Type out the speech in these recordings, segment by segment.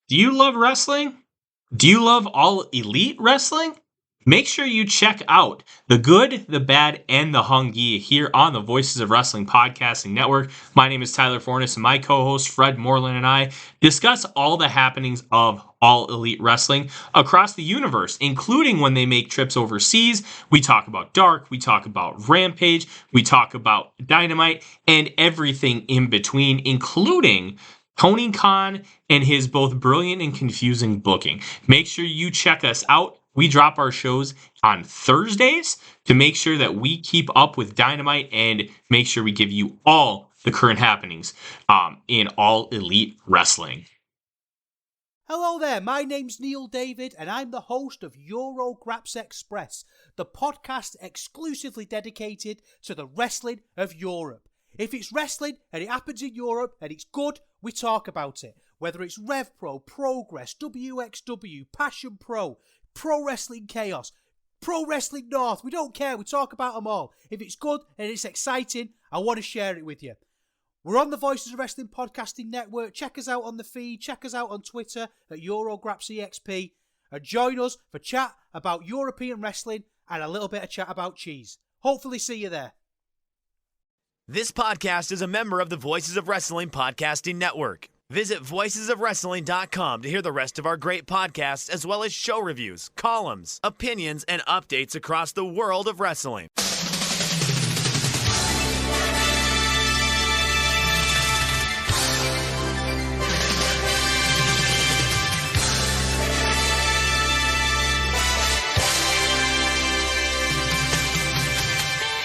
Do you love wrestling? Do you love all elite wrestling? Make sure you check out the good, the bad, and the hungy here on the Voices of Wrestling Podcasting Network. My name is Tyler Fornes, and my co-host Fred Moreland and I discuss all the happenings of all elite wrestling across the universe, including when they make trips overseas. We talk about Dark, we talk about Rampage, we talk about Dynamite, and everything in between, including Tony Khan and his both brilliant and confusing booking. Make sure you check us out. We drop our shows on Thursdays to make sure that we keep up with Dynamite and make sure we give you all the current happenings in all elite wrestling. Hello there, my name's Neil David and I'm the host of Eurograps Express, the podcast exclusively dedicated to the wrestling of Europe. If it's wrestling and it happens in Europe and it's good, we talk about it. Whether it's RevPro, Progress, WXW, Passion Pro, Pro Wrestling Chaos, Pro Wrestling North, we don't care, we talk about them all. If it's good and it's exciting, I want to share it with you. We're on the Voices of Wrestling Podcasting Network. Check us out on the feed, check us out on Twitter at EuroGrapsEXP, and join us for chat about European wrestling and a little bit of chat about cheese. Hopefully see you there. This podcast is a member of the Voices of Wrestling Podcasting Network. Visit voicesofwrestling.com to hear the rest of our great podcasts, as well as show reviews, columns, opinions, and updates across the world of wrestling.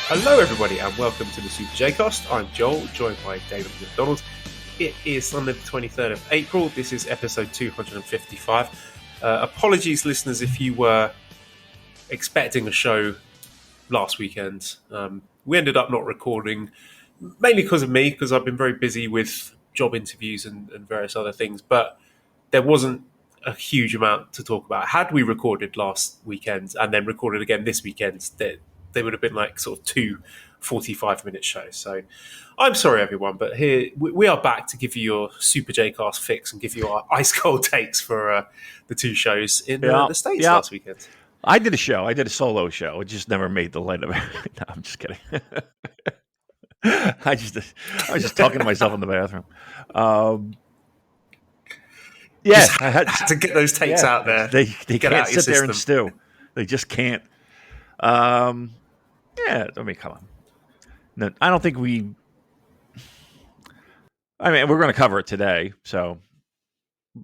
Hello everybody and welcome to the Super J-Cast. I'm Joel, joined by Damon McDonald. It is Sunday the 23rd of April. This is episode 255. Apologies listeners if you were expecting a show last weekend. We ended up not recording, mainly because of me, because I've been very busy with job interviews and various other things, but there wasn't a huge amount to talk about. Had we recorded last weekend and then recorded again this weekend, they would have been like sort of two 45-minute shows. So I'm sorry, everyone, but here we are back to give you your Super J-Cast fix and give you our ice cold takes for the two shows in the States last weekend. I did a solo show. It just never made the light of it. No, I'm just kidding. I was just talking to myself in the bathroom. I had to get those takes out there. They can't sit there and stew. They just can't. Yeah, I mean, come on. No, I don't think we're going to cover it today, so,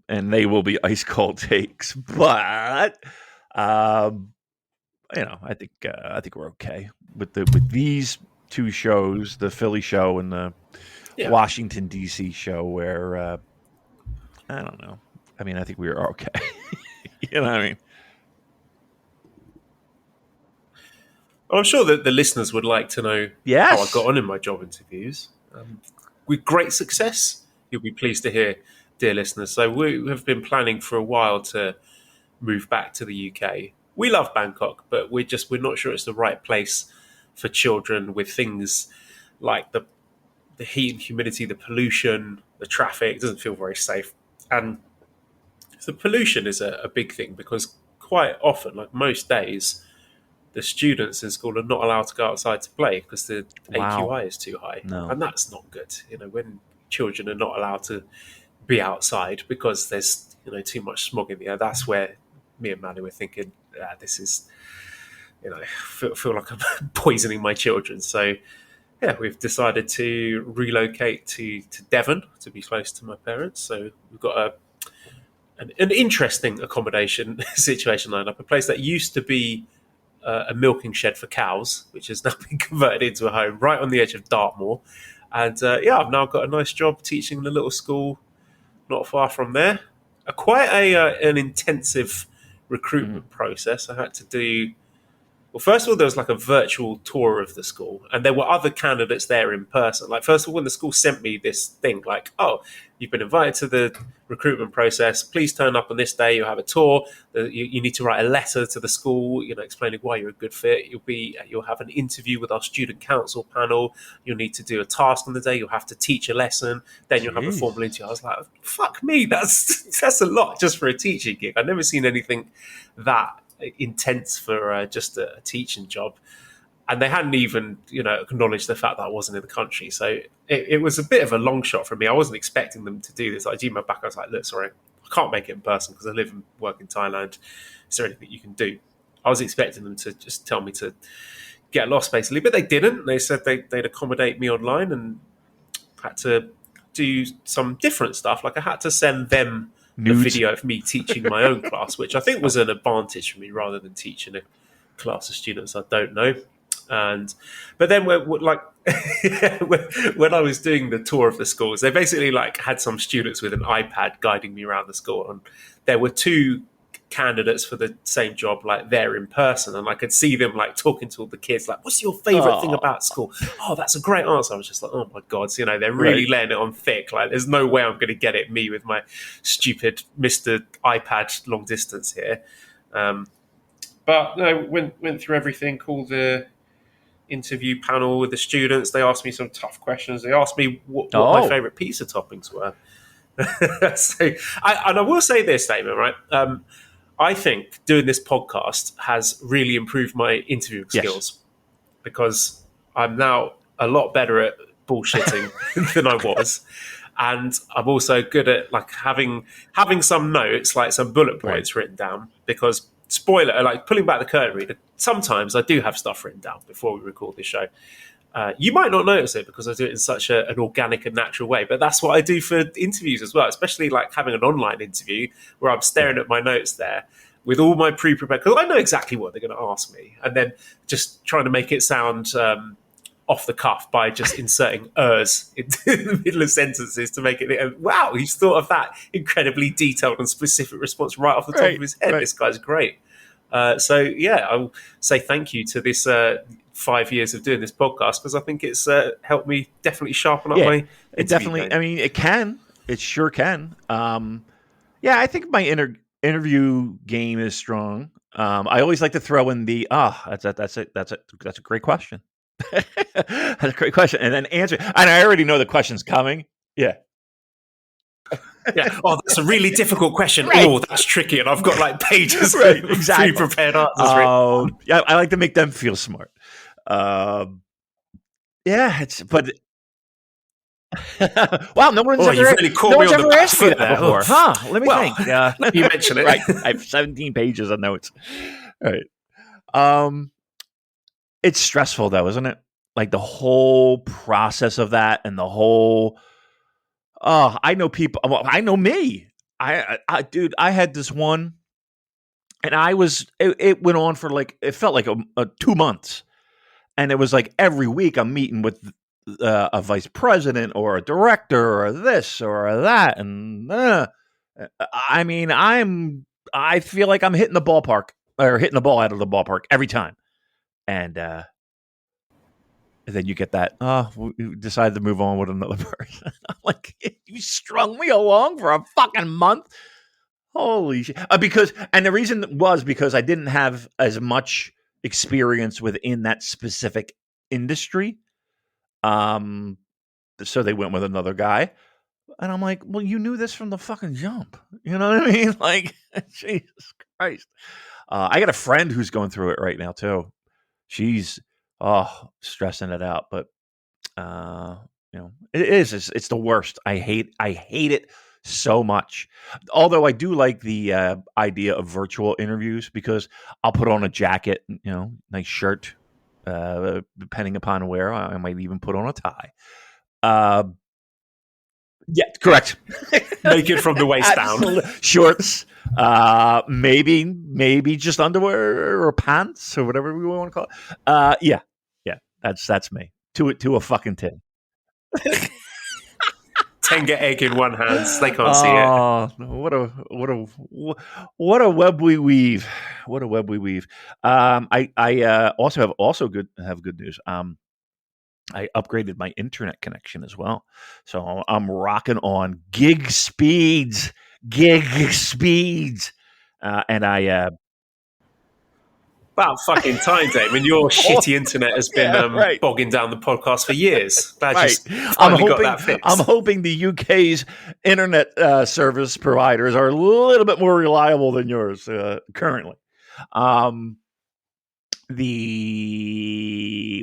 and they will be ice cold takes, but, I think we're okay with these two shows, the Philly show and the Washington DC show, where, I don't know. I mean, I think we are okay. You know what I mean? I'm sure that the listeners would like to know how I got on in my job interviews. With great success, you'll be pleased to hear, dear listeners. So we have been planning for a while to move back to the UK. We love Bangkok, but we're not sure it's the right place for children, with things like the heat and humidity, the pollution, the traffic. It doesn't feel very safe. And the pollution is a big thing, because quite often, like most days, the students in school are not allowed to go outside to play because the AQI is too high. No. And that's not good. When children are not allowed to be outside because there's, too much smog in the air, that's where me and Manny were thinking, this is, feel like I'm poisoning my children. So, we've decided to relocate to Devon to be close to my parents. So we've got an interesting accommodation situation lined up, a place that used to be a milking shed for cows, which has now been converted into a home right on the edge of Dartmoor. And I've now got a nice job teaching in a little school not far from there. Quite an intensive recruitment process. I had to do Well, first of all, there was like a virtual tour of the school, and there were other candidates there in person. Like, first of all, when the school sent me this thing, like, oh, you've been invited to the recruitment process. Please turn up on this day. You'll have a tour. You need to write a letter to the school, explaining why you're a good fit. You'll have an interview with our student council panel. You'll need to do a task on the day. You'll have to teach a lesson. Then you'll have a formal interview. I was like, fuck me, that's a lot just for a teaching gig. I've never seen anything that intense for just a teaching job, and they hadn't even acknowledged the fact that I wasn't in the country. So it was a bit of a long shot for me. I wasn't expecting them to do this. I emailed back. I was like, look, sorry, I can't make it in person because I live and work in Thailand. Is there anything you can do? I was expecting them to just tell me to get lost, basically, but they didn't. They said they'd accommodate me online, and had to do some different stuff. Like, I had to send them the video of me teaching my own class, which I think was an advantage for me rather than teaching a class of students I don't know. But then when I was doing the tour of the schools, they basically had some students with an iPad guiding me around the school, and there were two candidates for the same job there in person, and I could see them talking to all the kids, what's your favorite thing about school? Oh, that's a great answer. I was just like, oh my god, they're really laying it on thick. There's no way I'm going to get it, me with my stupid Mr. iPad long distance here. But no, went through everything, called the interview panel with the students. They asked me some tough questions. They asked me what my favorite pizza toppings were. I will say this, Damon, right? I think doing this podcast has really improved my interviewing skills, because I'm now a lot better at bullshitting than I was. And I'm also good at having some notes, some bullet points written down, because spoiler, pulling back the curtain, reader, sometimes I do have stuff written down before we record this show. You might not notice it because I do it in such an organic and natural way, but that's what I do for interviews as well, especially having an online interview where I'm staring at my notes there with all my pre-prepared, because I know exactly what they're going to ask me, and then just trying to make it sound off the cuff by just inserting ers into the middle of sentences to make it, wow, he's thought of that incredibly detailed and specific response right off the top of his head. This guy's great. So yeah, I'll say thank you to this 5 years of doing this podcast, because I think it's helped me definitely sharpen up my definitely game. I mean, it sure can. I think my interview game is strong. I always like to throw in the that's a great question. That's a great question, and then answer, and I already know the question's coming. Yeah. Oh, that's a really difficult question. Oh, that's tricky, and I've got pages exactly pre-prepared answers. Yeah, I like to make them feel smart. Wow, no one's ever asked me that before. Let me think. You mentioned it. Right, I have 17 pages of notes. All right. It's stressful though, isn't it? The whole process of that, and the whole. I know people. Well, I know me. Dude, I had this one, and it went on for it felt like a 2 months. And it was every week I'm meeting with a vice president or a director or this or that. And I mean, I feel like I'm hitting the ballpark, or hitting the ball out of the ballpark every time. And then you get that, we decided to move on with another person. I'm like, you strung me along for a fucking month? Holy shit. And the reason was because I didn't have as much experience within that specific industry. So they went with another guy. And I'm like, well, you knew this from the fucking jump. You know what I mean? Jesus Christ. I got a friend who's going through it right now too. She's stressing it out, but it's the worst. I hate it so much. Although I do like the idea of virtual interviews, because I'll put on a jacket, nice shirt, depending upon where. I might even put on a tie. Yeah, correct. Naked from the waist down. Shorts, maybe just underwear or pants or whatever we want to call it. Yeah, that's me. To a fucking tin. Tenga egg in one hand. They can't see it. Oh, what a web we weave! What a web we weave! I also have good news. I upgraded my internet connection as well, so I'm rocking on gig speeds, and I. About fucking time, Damon. Your shitty internet has been bogging down the podcast for years. Glad you finally got that fixed. I'm hoping the UK's internet service providers are a little bit more reliable than yours currently. What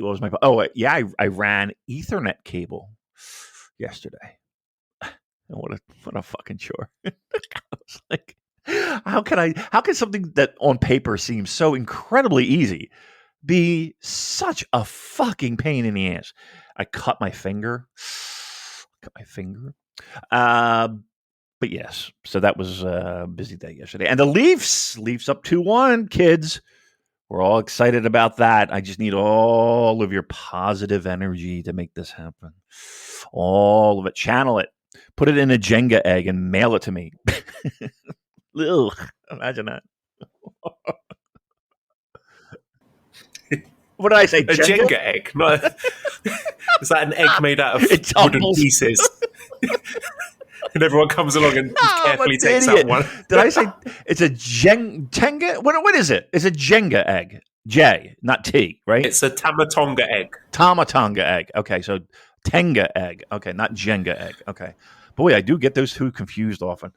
was my? I ran Ethernet cable yesterday. What a fucking chore! I was like, how can something that on paper seems so incredibly easy be such a fucking pain in the ass? I cut my finger. But yes, so that was a busy day yesterday. And the Leafs up 2-1, kids. We're all excited about that. I just need all of your positive energy to make this happen. All of it. Channel it. Put it in a Jenga egg and mail it to me. Ugh, imagine that. What did I say? A Jenga egg? No. Is that an egg made out of wooden pieces? And everyone comes along and carefully takes out one. Did I say it's a Jenga? What is it? It's a Jenga egg. J, not T, right? It's a Tamatonga egg. Tamatonga egg. Okay, so Tenga egg. Okay, not Jenga egg. Okay. Boy, I do get those two confused often.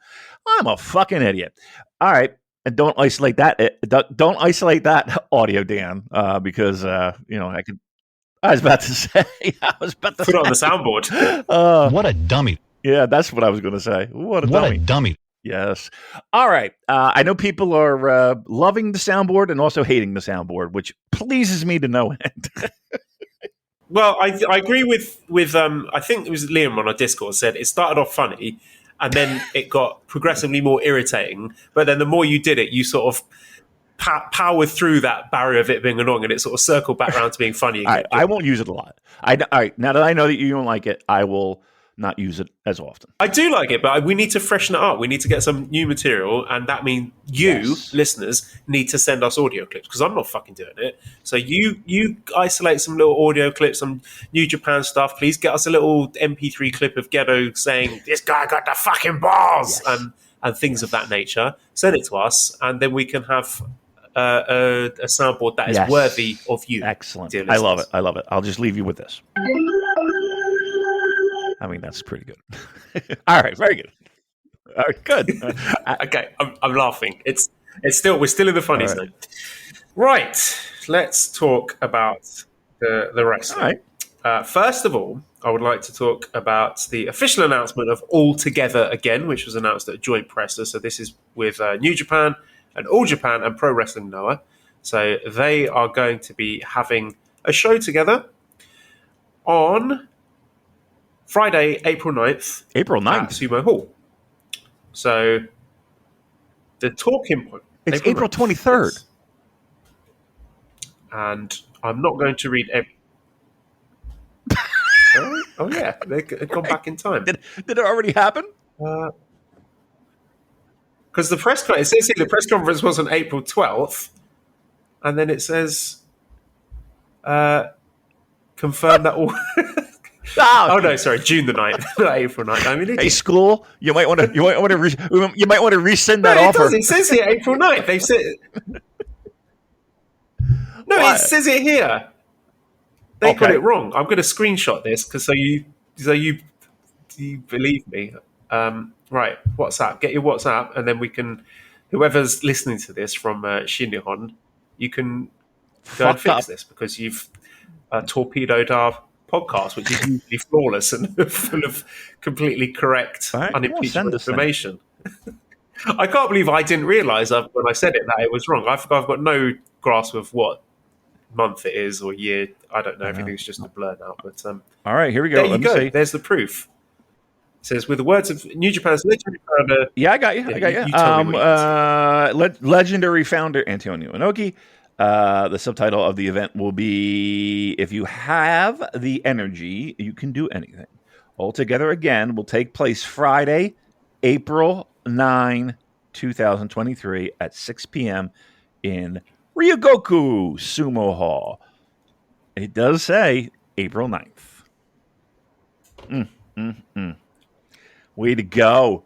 I'm a fucking idiot. All right. And don't isolate that. Don't isolate that audio, Dan, because I was about to say. Put it on the soundboard. What a dummy. Yeah, that's what I was going to say. What a dummy. Yes. All right. I know people are loving the soundboard and also hating the soundboard, which pleases me to no end. Well, I agree with I think it was Liam on our Discord said it started off funny and then it got progressively more irritating. But then the more you did it, you sort of powered through that barrier of it being annoying and it sort of circled back around to being funny again. I won't use it a lot. All right, now that I know that you don't like it, I will not use it as often. I do like it, but we need to freshen it up. We need to get some new material, and that means you, listeners, need to send us audio clips because I'm not fucking doing it. So you isolate some little audio clips, some New Japan stuff. Please get us a little MP3 clip of Gedo saying, "This guy got the fucking balls," and things of that nature. Send it to us, and then we can have a soundboard that is worthy of you. Excellent. I love it. I'll just leave you with this. I mean, that's pretty good. All right, very good. All right, good. Okay, I'm laughing. We're still in the funny zone. Right, let's talk about the wrestling. All right. First of all, I would like to talk about the official announcement of All Together Again, which was announced at a joint presser. So this is with New Japan and All Japan and Pro Wrestling Noah. So they are going to be having a show together on Friday, April 9th. At Sumo Hall. So the talking point. It's April 23rd. And I'm not going to read every. Oh yeah, they've gone back in time. Did it already happen? Because it says here the press conference was on April 12th, and then it says confirm that all. Oh no, sorry, June the 9th, not April 9th. I mean, hey, school, you might want to rescind that offer. It says here April 9th. They've said. No, what? It says it here. They got it wrong. I'm going to screenshot this because so you believe me. Right, WhatsApp. Get your WhatsApp, and then we can. Whoever's listening to this from Shinihon, you can go and fix this because you've torpedoed our podcast, which is usually flawless and full of completely correct, unimpeachable information. I can't believe I didn't realise when I said it that it was wrong. I've got no grasp of what month it is or year. I don't know. Everything's just a blur now. But all right, here we go. There you go. There's the proof. It says, with the words of New Japan's legendary founder... Yeah, I got you. Legendary founder Antonio Inoki. The subtitle of the event will be, if you have the energy, you can do anything. altogether again will take place Friday, April 9, 2023 at 6 p.m. in Ryogoku Sumo Hall. It does say April 9th. Way to go.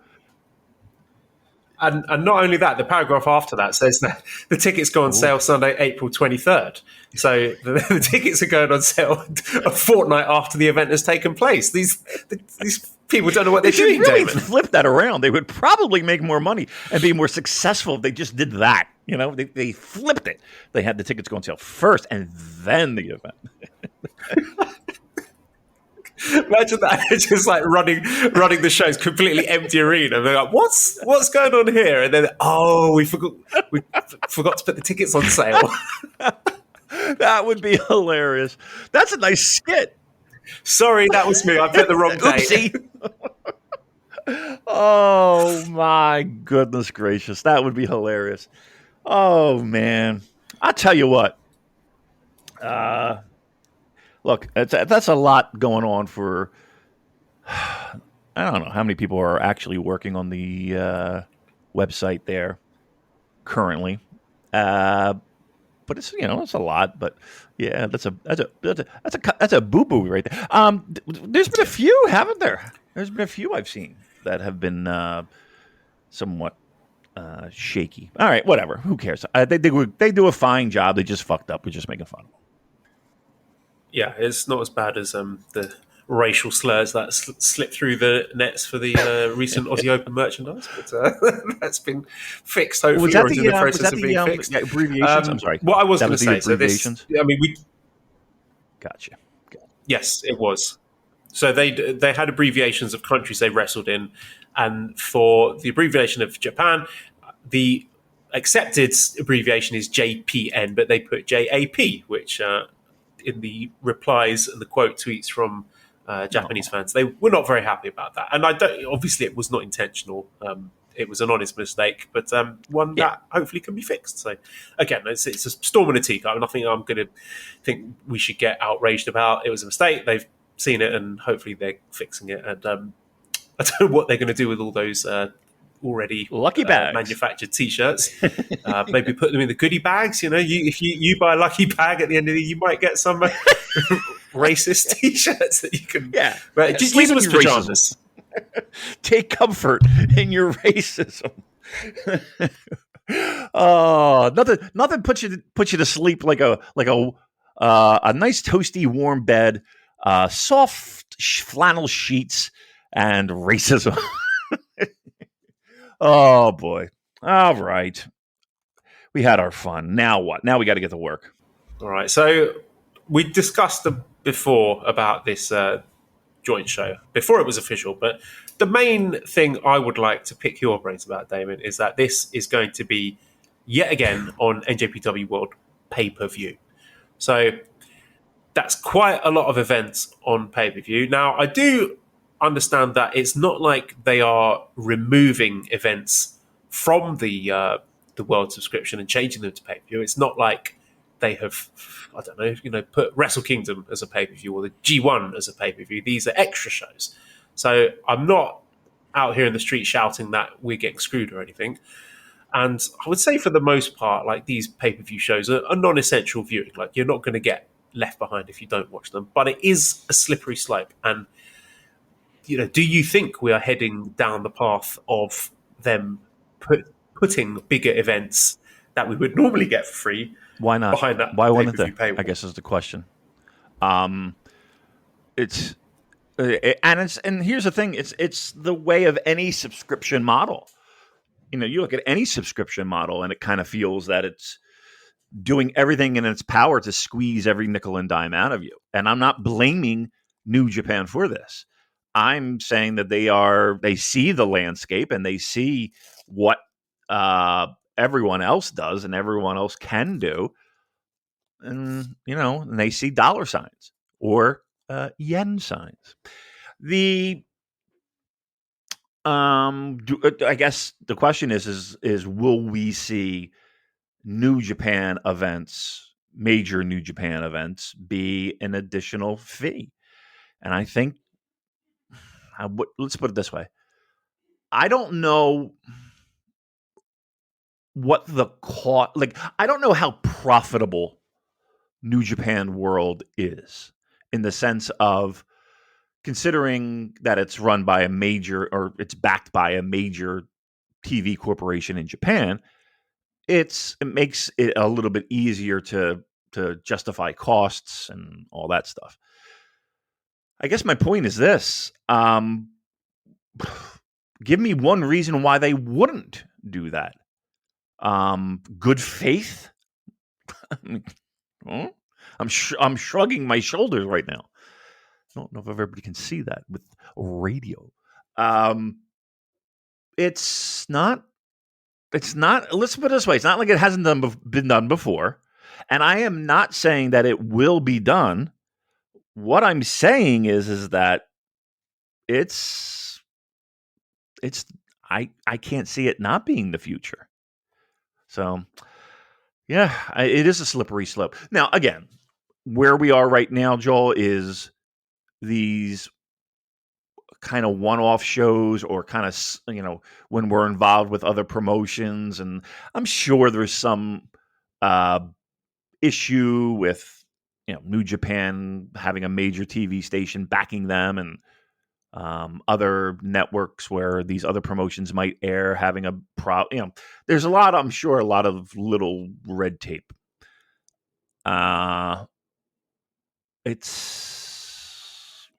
And not only that, the paragraph after that says that the tickets go on sale Sunday, April 23rd. So the tickets are going on sale a fortnight after the event has taken place. These people don't know what they're doing, really Damon. Flip that around. They would probably make more money and be more successful if they just did that. You know, they flipped it. They had the tickets go on sale first and then the event. Imagine that, just like running the shows, completely empty arena. And they're like, "What's going on here?" And then, we forgot to put the tickets on sale. That would be hilarious. That's a nice skit. Sorry, that was me. I put the wrong date. Oh my goodness gracious, that would be hilarious. Oh man, I'll tell you what. Look, that's a lot going on for. I don't know how many people are actually working on the website there currently, but it's it's a lot. But yeah, that's a boo boo right there. There's been a few, haven't there? There's been a few I've seen that have been somewhat shaky. All right, whatever. Who cares? They do a fine job. They just fucked up. We're just making fun of them. Yeah, it's not as bad as the racial slurs that slipped through the nets for the recent Aussie Open merchandise, but that's been fixed. Hopefully, or is in the process of being fixed. Abbreviations. I'm sorry. What I was going to say. So this, Gotcha. Yes, it was. So they had abbreviations of countries they wrestled in, and for the abbreviation of Japan, the accepted abbreviation is JPN, but they put JAP, which in the replies and the quote tweets from Japanese fans, they were not very happy about that. And obviously it was not intentional. It was an honest mistake, but one that hopefully can be fixed. So again, it's a storm in a teacup. Nothing I'm going to think we should get outraged about. It was a mistake. They've seen it, and hopefully they're fixing it. And I don't know what they're going to do with all those already lucky bags manufactured T-shirts. Maybe put them in the goodie bags. If you buy a lucky bag at the end of the year, you might get some racist T-shirts that you can. Yeah, just use them as pajamas. Take comfort in your racism. Oh, nothing puts you to sleep like a nice toasty warm bed, soft flannel sheets, and racism. Oh boy! All right, we had our fun. Now what? Now we got to get to work. All right. So we discussed before about this joint show before it was official, but the main thing I would like to pick your brains about, Damon, is that this is going to be yet again on NJPW World pay-per-view. So that's quite a lot of events on pay-per-view. Now, I do understand that it's not like they are removing events from the world subscription and changing them to pay-per-view. It's not like they have, I don't know, put Wrestle Kingdom as a pay-per-view or the G1 as a pay-per-view. These are extra shows. So I'm not out here in the street shouting that we're getting screwed or anything. And I would say for the most part, like, these pay-per-view shows are non-essential viewing. Like, you're not going to get left behind if you don't watch them. But it is a slippery slope. And, do you think we are heading down the path of them putting bigger events that we would normally get for free? Why not? Behind that, why wouldn't they? paywall? I guess is the question. It's and here's the thing. It's the way of any subscription model. You look at any subscription model, and it kind of feels that it's doing everything in its power to squeeze every nickel and dime out of you. And I'm not blaming New Japan for this. I'm saying that they see the landscape and they see what everyone else does and everyone else can do. And, and they see dollar signs or yen signs. I guess the question is will we see New Japan events, major New Japan events, be an additional fee? And I think let's put it this way. I don't know what the cost, like, I don't know how profitable New Japan World is, in the sense of considering that it's run by a major, or it's backed by a major TV corporation in Japan. It makes it a little bit easier to justify costs and all that stuff. I guess my point is this. Give me one reason why they wouldn't do that. Good faith? I'm shrugging my shoulders right now. I don't know if everybody can see that with radio. It's not. Let's put it this way. It's not like it hasn't been done before. And I am not saying that it will be done. What I'm saying is that I can't see it not being the future. So, yeah, it is a slippery slope. Now, again, where we are right now, Joel, is these kind of one-off shows, or kind of, when we're involved with other promotions, and I'm sure there's some issue with New Japan having a major TV station backing them, and other networks where these other promotions might air having a there's I'm sure a lot of little red tape.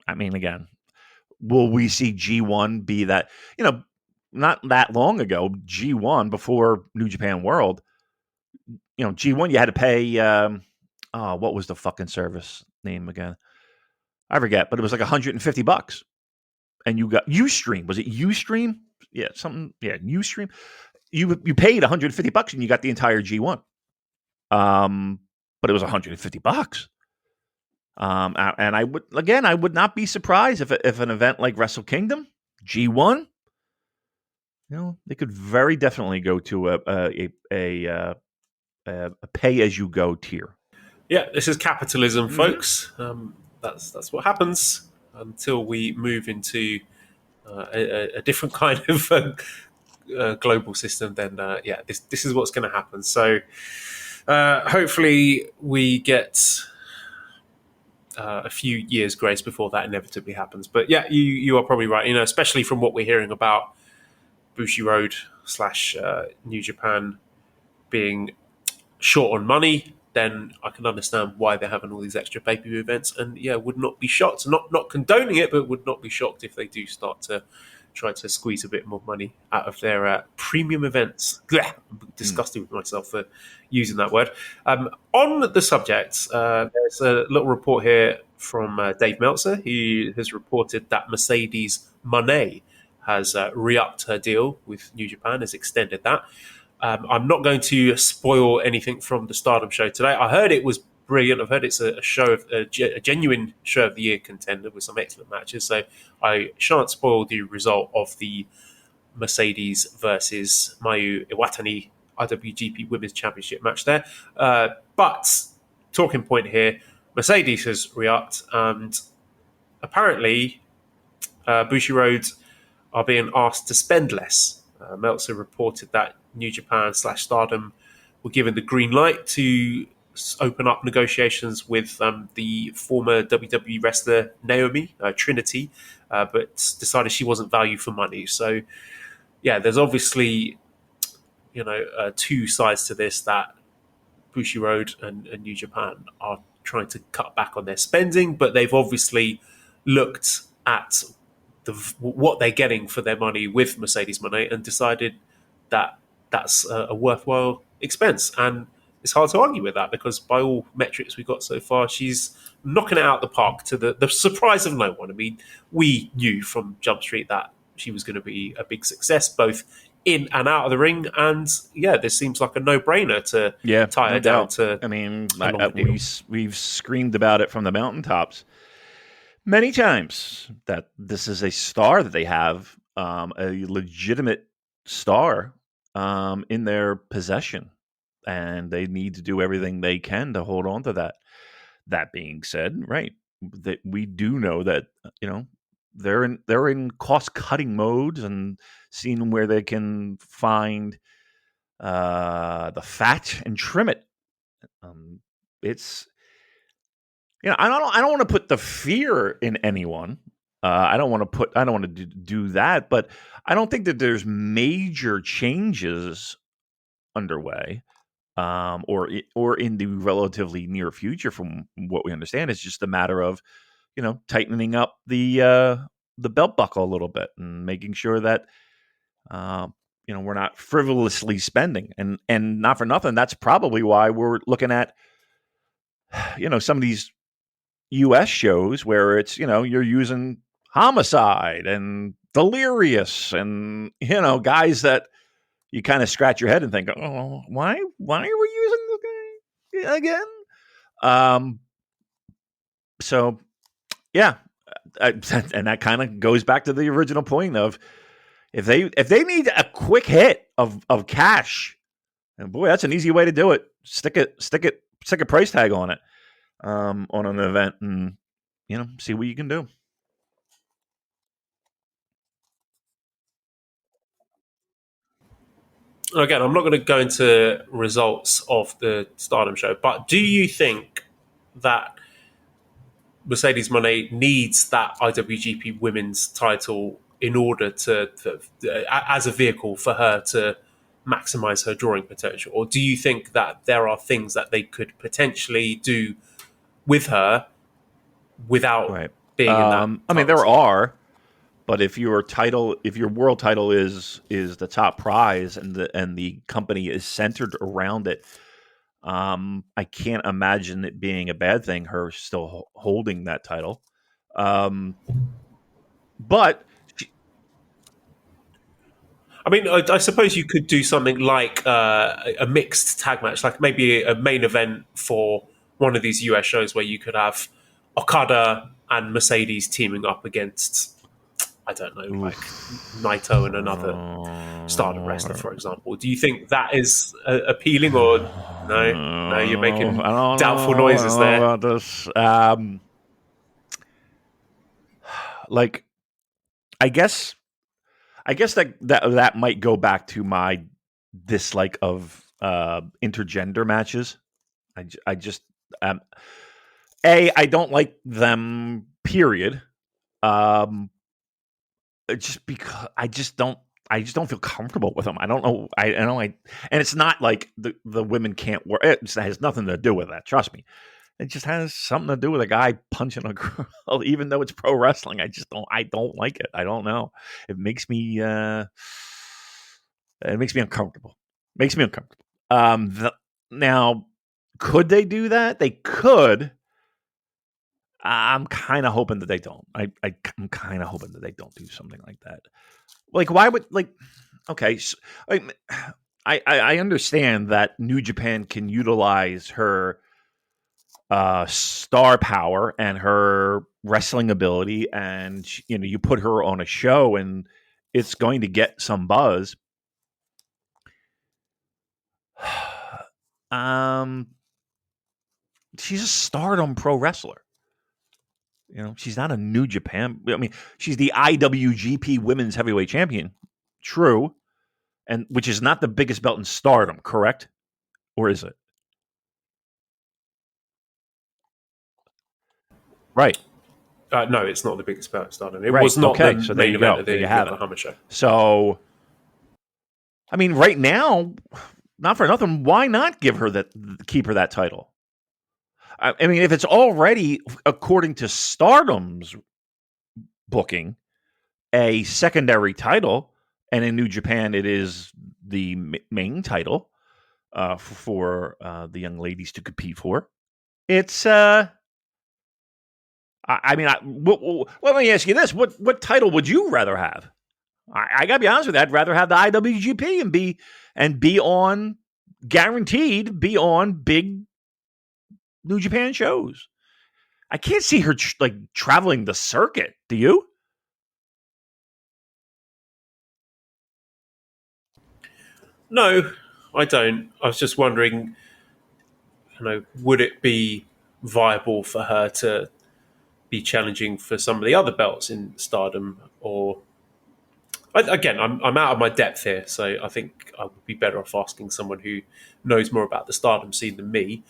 Again, will we see G1 be that, not that long ago, G1 before New Japan World, G1, you had to pay, what was the fucking service name again? I forget, but it was like $150. And you got Ustream. Was it Ustream? Yeah, something. Yeah, Ustream. You paid $150 and you got the entire G1. But it was $150. And I would not be surprised if an event like Wrestle Kingdom G1, they could very definitely go to a pay as you go tier. Yeah, this is capitalism, folks. That's what happens until we move into a different kind of global system. Then, this is what's going to happen. So, hopefully, we get a few years grace before that inevitably happens. But yeah, you are probably right. Especially from what we're hearing about Bushiroad / New Japan being short on money, then I can understand why they're having all these extra pay-per-view events. And yeah, would not be shocked, not condoning it, but would not be shocked if they do start to try to squeeze a bit more money out of their premium events. I'm disgusted with myself for using that word. On the subject, there's a little report here from Dave Meltzer. He has reported that Mercedes Mone has re-upped her deal with New Japan, has extended that. I'm not going to spoil anything from the Stardom show today. I heard it was brilliant. I've heard it's a genuine show of the year contender with some excellent matches. So I shan't spoil the result of the Mercedes versus Mayu Iwatani IWGP Women's Championship match there. But talking point here, Mercedes has re-upped, and apparently Bushiroad are being asked to spend less. Meltzer reported that New Japan / Stardom were given the green light to open up negotiations with the former WWE wrestler Naomi Trinity, but decided she wasn't value for money. So, yeah, there's obviously two sides to this, that Bushiroad and New Japan are trying to cut back on their spending, but they've obviously looked at what they're getting for their money with Mercedes Mone and decided that that's a worthwhile expense. And it's hard to argue with that, because by all metrics we've got so far, she's knocking it out the park to the surprise of no one. I mean, we knew from Jump Street that she was going to be a big success, both in and out of the ring. And yeah, this seems like a no-brainer to tie her down to. I mean, we've screamed about it from the mountaintops many times, that this is a star that they have, a legitimate star in their possession, and they need to do everything they can to hold on to that. That being said, right, that we do know that they're in cost cutting modes and seeing where they can find the fat and trim it. It's I don't want to put the fear in anyone. I don't want to do that, but I don't think that there's major changes underway, or in the relatively near future. From what we understand, it's just a matter of tightening up the belt buckle a little bit and making sure that we're not frivolously spending, and not for nothing. That's probably why we're looking at some of these US shows where it's you're using Homicide and Delirious and guys that you kind of scratch your head and think, oh, why are we using this guy again? So yeah, and that kind of goes back to the original point of if they need a quick hit of cash, and boy, that's an easy way to do it. Stick a price tag on it, on an event, and see what you can do. Again, I'm not going to go into results of the Stardom show, but do you think that Mercedes Mone needs that IWGP Women's title in order as a vehicle for her to maximize her drawing potential? Or do you think that there are things that they could potentially do with her without being in that? I mean, there are. But if your world title is the top prize and the company is centered around it, I can't imagine it being a bad thing. Her still holding that title, but I mean, I suppose you could do something like a mixed tag match, like maybe a main event for one of these US shows where you could have Okada and Mercedes teaming up against, I don't know, like Naito and another Stardom wrestler, for example. Do you think that is appealing, or no? You're making doubtful noises there. About this. Like, I guess that might go back to my dislike of intergender matches. I just I don't like them. Period. Just because I just don't feel comfortable with them. I don't know. And it's not like the women can't work. It has nothing to do with that. Trust me. It just has something to do with a guy punching a girl, even though it's pro wrestling. I don't like it. I don't know. It makes me uncomfortable. Now, could they do that? They could. I'm kind of hoping that they don't. I'm kind of hoping that they don't do something like that. Like, why would okay? So, I understand that New Japan can utilize her star power and her wrestling ability, and you put her on a show and it's going to get some buzz. She's a Stardom pro wrestler. She's not a New Japan. I mean, she's the IWGP Women's Heavyweight Champion. True. And which is not the biggest belt in Stardom, correct? Or is it? Right. No, it's not the biggest belt in Stardom. It was not the main event of the Yokohama show. So, I mean, right now, not for nothing, why not keep her that title? I mean, if it's already, according to Stardom's booking, a secondary title, and in New Japan it is the main title for the young ladies to compete for. It's, I mean, let me ask you this: what title would you rather have? I gotta be honest with you. I'd rather have the IWGP and be on guaranteed be on big New Japan shows. I can't see her traveling the circuit. Do you? No, I don't. I was just wondering, would it be viable for her to be challenging for some of the other belts in Stardom. Or again, I'm out of my depth here, so I think I would be better off asking someone who knows more about the Stardom scene than me.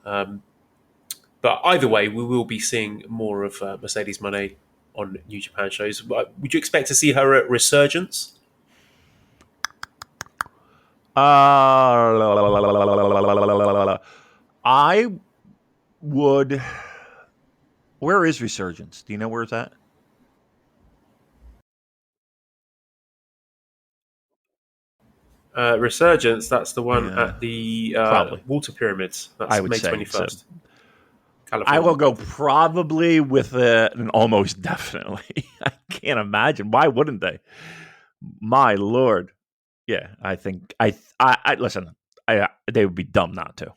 But either way, we will be seeing more of Mercedes Mone on New Japan shows. Would you expect to see her at Resurgence? I would. Where is Resurgence? Do you know where it's at? Resurgence, that's the one at the Water Pyramids. That's May 21st. So. I will go probably with an almost definitely. I can't imagine. Why wouldn't they? My Lord. Yeah, I think I listen. They would be dumb not to.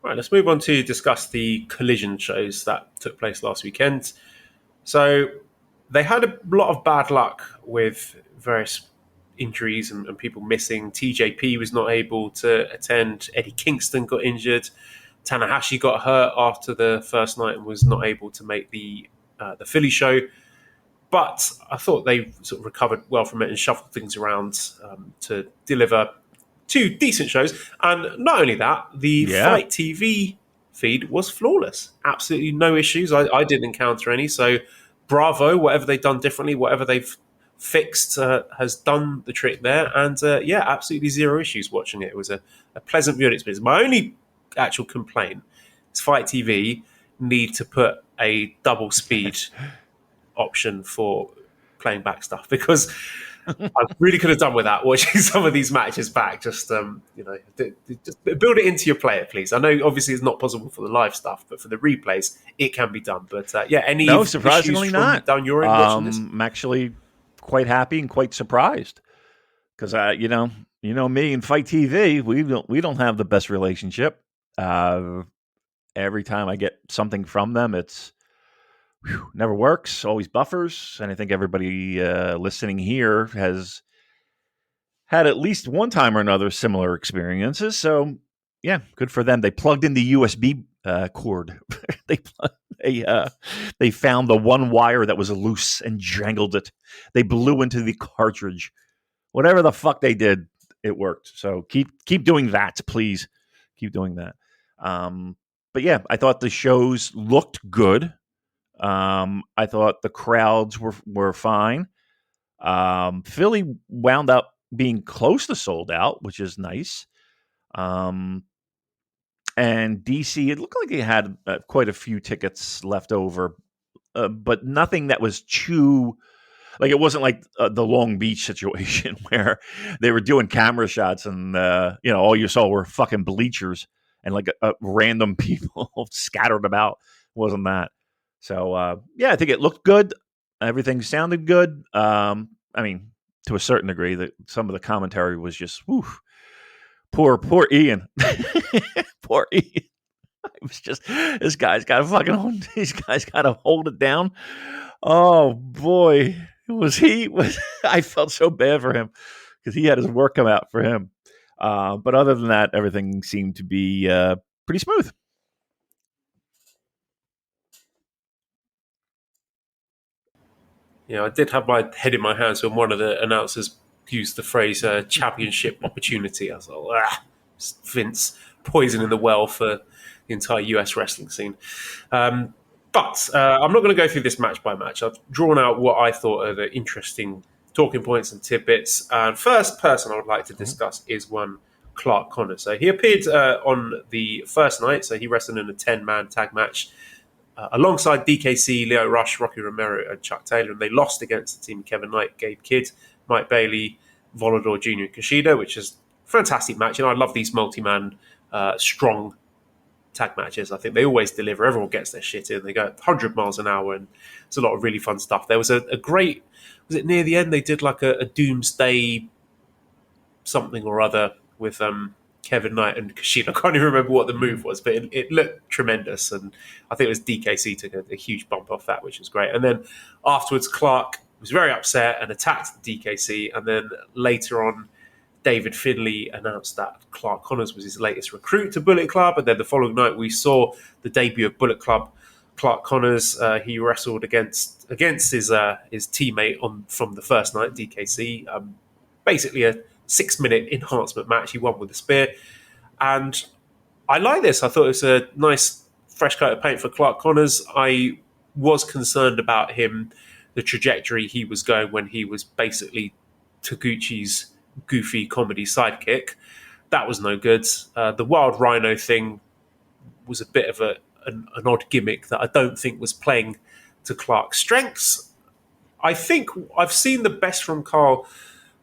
Right, let's move on to discuss the Collision shows that took place last weekend. So they had a lot of bad luck with various injuries and people missing. TJP was not able to attend. Eddie Kingston got injured. Tanahashi got hurt after the first night and was not able to make the Philly show. But I thought they sort of recovered well from it and shuffled things around to deliver 2 decent shows. And not only that, the Fight TV feed was flawless. Absolutely no issues. I didn't encounter any. So bravo, whatever they've done differently, whatever they've fixed has done the trick there. And absolutely zero issues watching it. It was a pleasant viewing experience. My only actual complaint is Fight TV need to put a double speed option for playing back stuff, because I really could have done with that watching some of these matches back. Just just build it into your player, please. I know obviously it's not possible for the live stuff, but for the replays it can be done. But any surprisingly issues not down your end watching this? I'm actually quite happy and quite surprised, because you know me and Fight TV, we don't have the best relationship. Every time I get something from them, it's never works, always buffers. And I think everybody listening here has had at least one time or another similar experiences. So, yeah, good for them. They plugged in the USB cord. They found the one wire that was loose and jangled it. They blew into the cartridge. Whatever the fuck they did, it worked. So keep doing that, please. Keep doing that. But yeah, I thought the shows looked good. I thought the crowds were fine. Philly wound up being close to sold out, which is nice. And DC, it looked like they had quite a few tickets left over, but nothing that was too... Like, it wasn't like the Long Beach situation where they were doing camera shots and, all you saw were fucking bleachers and like random people scattered about. Wasn't that. So, I think it looked good. Everything sounded good. I mean, to a certain degree, that some of the commentary was just, whew, poor Ian. Poor Ian. It was just, this guy's got to hold it down. Oh, boy. I felt so bad for him because he had his work come out for him. But other than that, everything seemed to be pretty smooth. I did have my head in my hands when one of the announcers used the phrase championship opportunity. I was like, Vince poisoning the well for the entire US wrestling scene. But I'm not going to go through this match by match. I've drawn out what I thought are the interesting talking points and tidbits. And first person I would like to discuss is one Clark Connors. So he appeared on the first night. So he wrestled in a 10-man tag match alongside DKC, Leo Rush, Rocky Romero, and Chuck Taylor. And they lost against the team of Kevin Knight, Gabe Kidd, Mike Bailey, Volador Jr., and Kushida, which is a fantastic match. I love these multi-man strong tag matches. I think they always deliver. Everyone gets their shit in. They go 100 miles an hour, and it's a lot of really fun stuff. There was a great... Was it near the end? They did like a doomsday something or other with Kevin Knight and Kushida. I can't even remember what the move was, but it looked tremendous. And I think it was DKC took a huge bump off that, which was great. And then afterwards, Clark was very upset and attacked DKC. And then later on, David Finlay announced that Clark Connors was his latest recruit to Bullet Club, and then the following night we saw the debut of Bullet Club Clark Connors. He wrestled against his teammate from the first night, DKC. Basically a 6-minute enhancement match. He won with a spear, and I like this. I thought it was a nice fresh coat of paint for Clark Connors. I was concerned about him, the trajectory he was going when he was basically Taguchi's goofy comedy sidekick. That was no good. The Wild Rhino thing was a bit of an odd gimmick that I don't think was playing to Clark's strengths. I think I've seen the best from Carl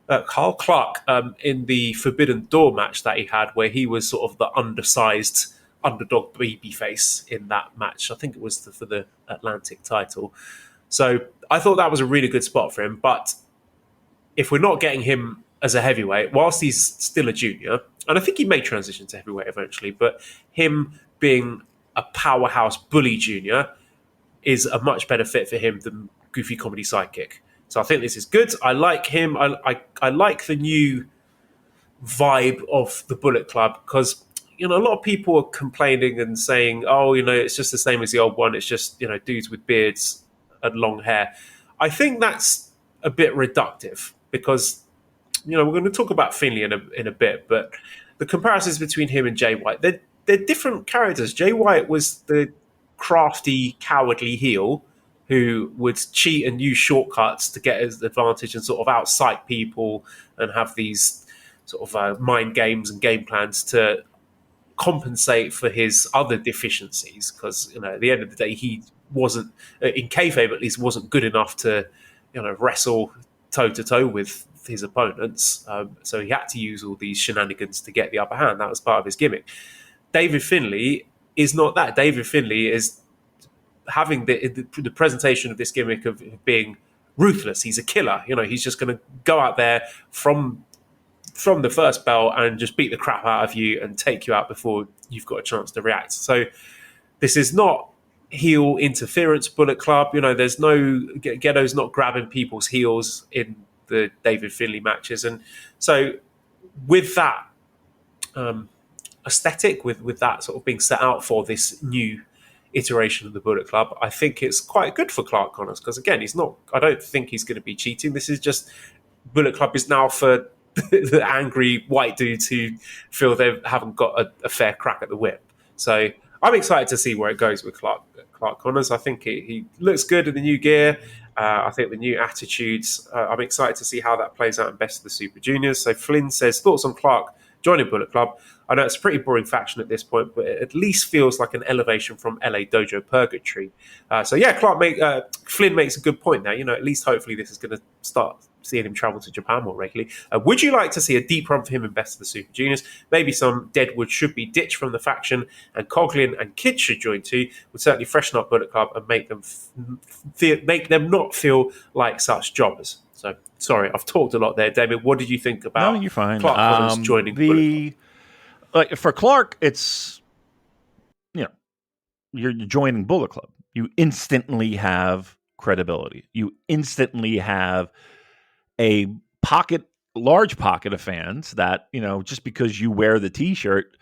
Clark in the Forbidden Door match that he had, where he was sort of the undersized underdog babyface in that match. I think it was for the Atlantic title. So I thought that was a really good spot for him. But if we're not getting him as a heavyweight, whilst he's still a junior, and I think he may transition to heavyweight eventually, but him being a powerhouse bully junior is a much better fit for him than goofy comedy sidekick. So I think this is good. I like him. I like the new vibe of the Bullet Club because, a lot of people are complaining and saying, oh, it's just the same as the old one. It's just, dudes with beards and long hair. I think that's a bit reductive because, we're going to talk about Finlay in a bit, but the comparisons between him and Jay White, they're different characters. Jay White was the crafty, cowardly heel who would cheat and use shortcuts to get his advantage and sort of outsight people and have these sort of mind games and game plans to compensate for his other deficiencies. Because, at the end of the day, he wasn't, in kayfabe at least, wasn't good enough to, wrestle toe-to-toe with his opponents. So he had to use all these shenanigans to get the upper hand. That was part of his gimmick. David Finlay is not that. David Finlay is having the presentation of this gimmick of being ruthless. He's a killer. He's just going to go out there from the first bell and just beat the crap out of you and take you out before you've got a chance to react. So this is not heel interference Bullet Club. There's no Ghetto's not grabbing people's heels in the David Finlay matches. And so with that aesthetic, with that sort of being set out for this new iteration of the Bullet Club, I think it's quite good for Clark Connors because, again, I don't think he's going to be cheating. This is just, Bullet Club is now for the angry white dudes who feel they haven't got a fair crack at the whip. So I'm excited to see where it goes with Clark Connors. I think he looks good in the new gear. I think the new attitudes, I'm excited to see how that plays out in Best of the Super Juniors. So Flynn says, thoughts on Clark joining Bullet Club? I know it's a pretty boring faction at this point, but it at least feels like an elevation from LA Dojo Purgatory. Flynn makes a good point there. At least hopefully this is going to start seeing him travel to Japan more regularly. Would you like to see a deep run for him in Best of the Super Juniors? Maybe some deadwood should be ditched from the faction, and Coughlin and Kidd should join too. Would certainly freshen up Bullet Club and make them not feel like such jobbers. So sorry, I've talked a lot there, Damon. What did you think about No, you're fine. Clark Connors joining Bullet Club? For Clark, it's you're joining Bullet Club. You instantly have credibility. You instantly have a large pocket of fans that, just because you wear the T-shirt,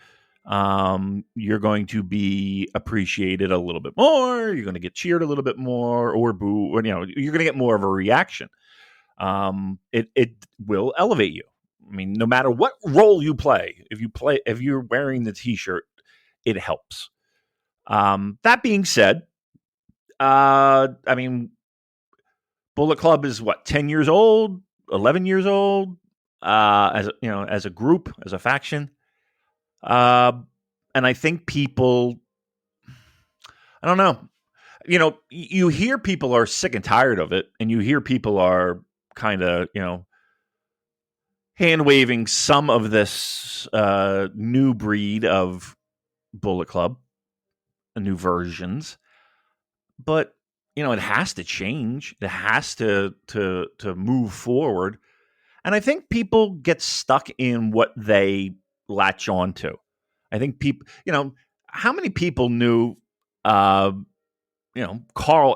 you're going to be appreciated a little bit more. You're going to get cheered a little bit more, or boo, or you're going to get more of a reaction. It will elevate you. I mean, no matter what role you play, if you're wearing the T-shirt, it helps. That being said, Bullet Club is 10 years old, 11 years old, as a group, as a faction. And I think people, I don't know, you hear people are sick and tired of it, and you hear people are kind of, hand-waving some of this new breed of Bullet Club, new versions. But, it has to change. It has to move forward. And I think people get stuck in what they latch on to. I think people, how many people knew, Carl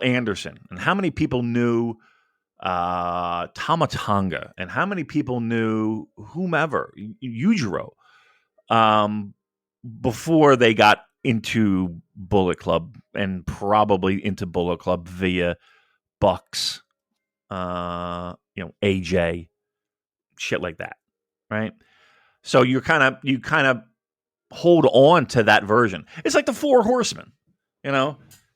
Anderson? And how many people knew Tama Tonga, and how many people knew whomever, Yujiro, before they got into Bullet Club, and probably into Bullet Club via Bucks, AJ, shit like that, right? So you kind of hold on to that version. It's like the Four Horsemen,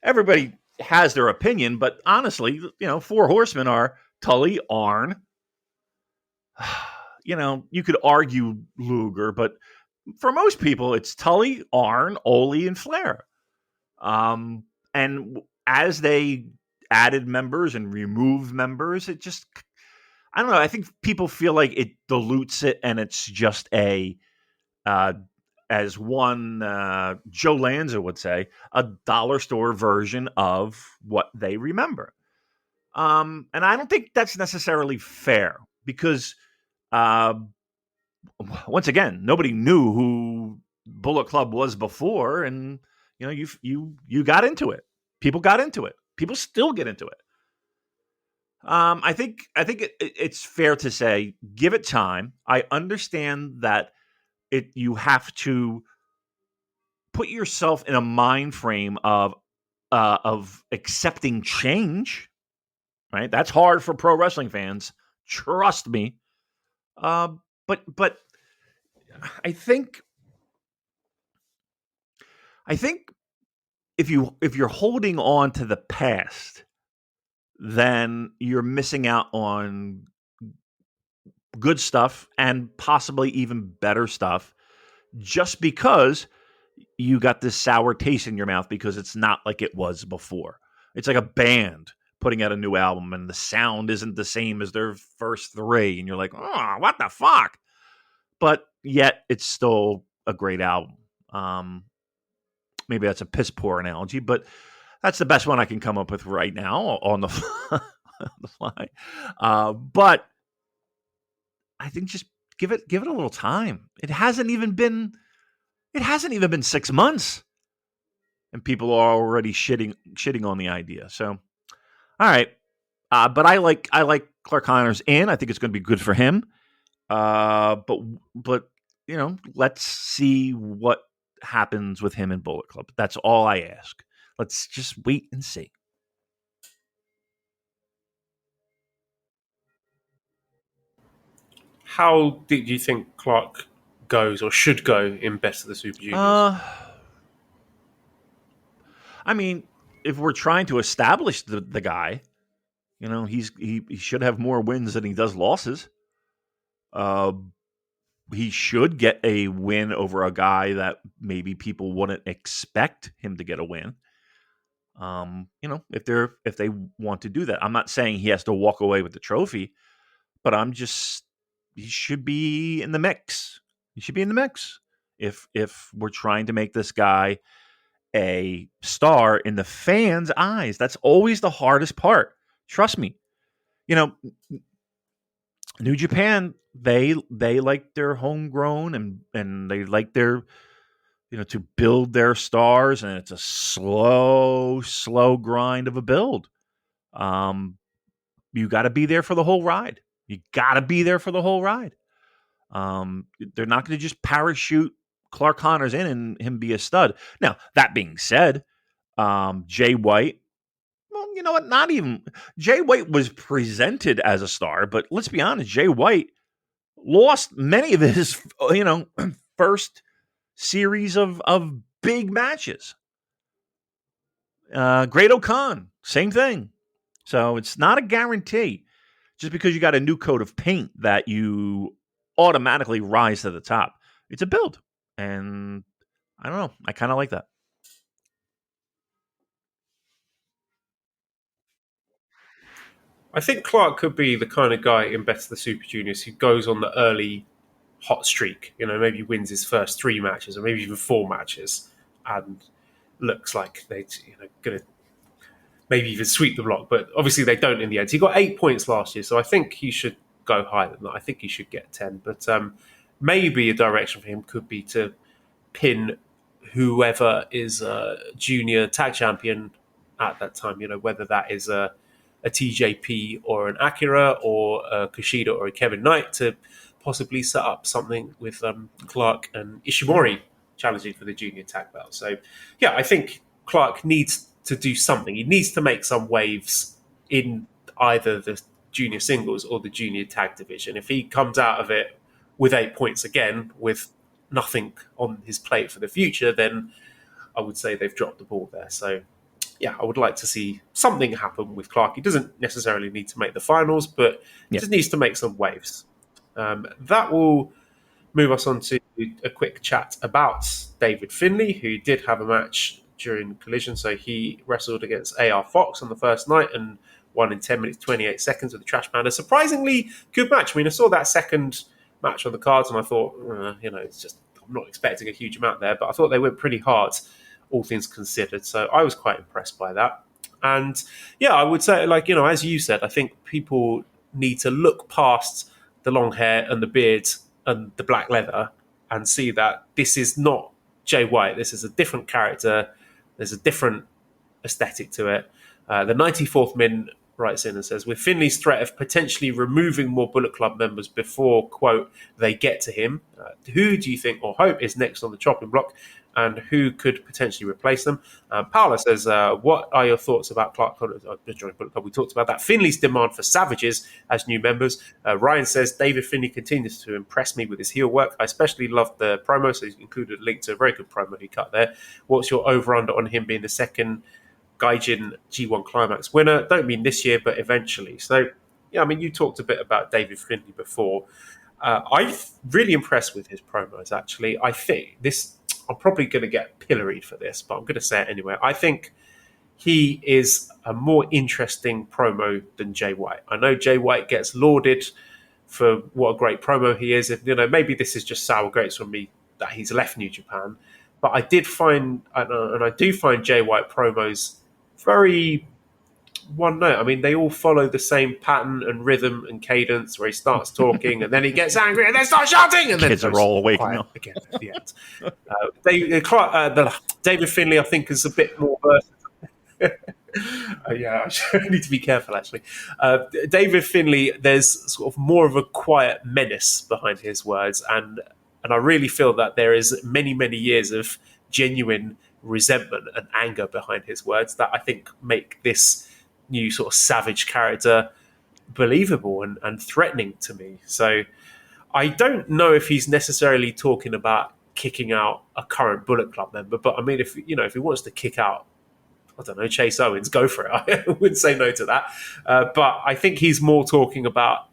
Everybody has their opinion, but honestly, Four Horsemen are Tully, Arn. You could argue Luger, but for most people, it's Tully, Arn, Ole, and Flair. And as they added members and removed members, it just, I don't know. I think people feel like it dilutes it, and it's just as one Joe Lanza would say, a dollar store version of what they remember. And I don't think that's necessarily fair, because once again, nobody knew who Bullet Club was before, and you got into it. People got into it. People still get into it. I think it's fair to say, give it time. I understand that you have to put yourself in a mind frame of accepting change, right? That's hard for pro wrestling fans. Trust me. But I think if you're holding on to the past, then you're missing out on good stuff and possibly even better stuff, just because you got this sour taste in your mouth because it's not like it was before. It's like a band putting out a new album and the sound isn't the same as their first three, and you're like, oh, what the fuck? But yet it's still a great album. Maybe that's a piss poor analogy, but that's the best one I can come up with right now on the fly. But I think just give it a little time. It hasn't even been 6 months, and people are already shitting on the idea. So, all right. But I like Clark Connors in. I think it's going to be good for him. But let's see what happens with him in Bullet Club. That's all I ask. Let's just wait and see. How did you think Clark goes or should go in Best of the Super Juniors? I mean, if we're trying to establish the guy, he should have more wins than he does losses. He should get a win over a guy that maybe people wouldn't expect him to get a win. If they want to do that, I'm not saying he has to walk away with the trophy, but he should be in the mix. He should be in the mix if we're trying to make this guy a star in the fans' eyes. That's always the hardest part. Trust me. New Japan, they like their homegrown and they like their, to build their stars, and it's a slow grind of a build. You got to be there for the whole ride. They're not going to just parachute Clark Connors in and him be a stud. Now, that being said, Jay White, well, you know what? Not even Jay White was presented as a star, but let's be honest, Jay White lost many of his, first series of big matches. Great O'Khan, same thing. So it's not a guarantee just because you got a new coat of paint that you automatically rise to the top. It's a build. And I don't know. I kind of like that. I think Clark could be the kind of guy in Best of the Super Juniors who goes on the early hot streak. Maybe wins his first 3 matches or maybe even 4 matches, and looks like they're going to maybe even sweep the block. But obviously they don't in the end. He got 8 points last year, so I think he should go higher than that. I think he should get 10. But maybe a direction for him could be to pin whoever is a junior tag champion at that time. Whether that is a TJP or an Akira or a Kushida or a Kevin Knight to possibly set up something with Clark and Ishimori challenging for the junior tag belt. So, yeah, I think Clark needs to do something. He needs to make some waves in either the junior singles or the junior tag division. If he comes out of it with 8 points again, with nothing on his plate for the future, then I would say they've dropped the ball there. So, yeah, I would like to see something happen with Clark. He doesn't necessarily need to make the finals, but he just needs to make some waves. That will move us on to a quick chat about David Finlay, who did have a match during Collision. So he wrestled against AR Fox on the first night and won in 10 minutes, 28 seconds with the Trash Man. A surprisingly good match. I mean, I saw that second match on the cards and I thought, it's just, I'm not expecting a huge amount there, but I thought they went pretty hard, all things considered. So I was quite impressed by that. And yeah, I would say, as you said, I think people need to look past the long hair and the beard and the black leather and see that this is not Jay White. This is a different character. There's a different aesthetic to it. The 94th Min writes in and says, with Finley's threat of potentially removing more Bullet Club members before, quote, they get to him, who do you think or hope is next on the chopping block and who could potentially replace them? Paula says, what are your thoughts about Clark Connors joining Bullet Club? We talked about that. Finley's demand for Savages as new members. Ryan says, David Finley continues to impress me with his heel work. I especially loved the promo, so he's included a link to a very good promo he cut there. What's your over-under on him being the second Gaijin G1 Climax winner? Don't mean this year, but eventually. So, yeah, I mean, you talked a bit about David Finlay before. I'm really impressed with his promos, actually. I think I'm probably going to get pilloried for this, but I'm going to say it anyway. I think he is a more interesting promo than Jay White. I know Jay White gets lauded for what a great promo he is. Maybe this is just sour grapes from me that he's left New Japan. But I did find, and I do find Jay White promos very one note. I mean, they all follow the same pattern and rhythm and cadence where he starts talking and then he gets angry and then starts shouting and then kids are all awake now again at the end. David Finlay, I think, is a bit more versatile. Yeah, I need to be careful, actually. David Finlay, there's sort of more of a quiet menace behind his words, and I really feel that there is many, many years of genuine resentment and anger behind his words that I think make this new sort of savage character believable and threatening to me. So I don't know if he's necessarily talking about kicking out a current Bullet Club member, but I mean, if he wants to kick out, I don't know, Chase Owens, go for it. I wouldn't say no to that. But I think he's more talking about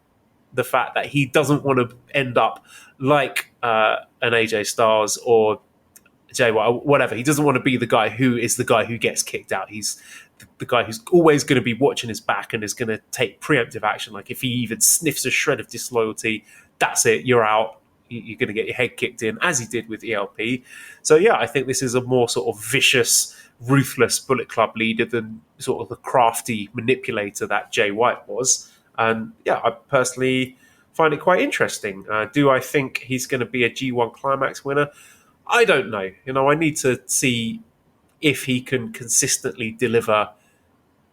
the fact that he doesn't want to end up like an AJ Styles or Jay White, whatever. He doesn't want to be the guy who gets kicked out. He's the guy who's always going to be watching his back and is going to take preemptive action. Like if he even sniffs a shred of disloyalty, that's it, you're out. You're going to get your head kicked in, as he did with ELP. So yeah, I think this is a more sort of vicious, ruthless Bullet Club leader than sort of the crafty manipulator that Jay White was. And yeah, I personally find it quite interesting. Do I think he's going to be a G1 Climax winner? I don't know. I need to see if he can consistently deliver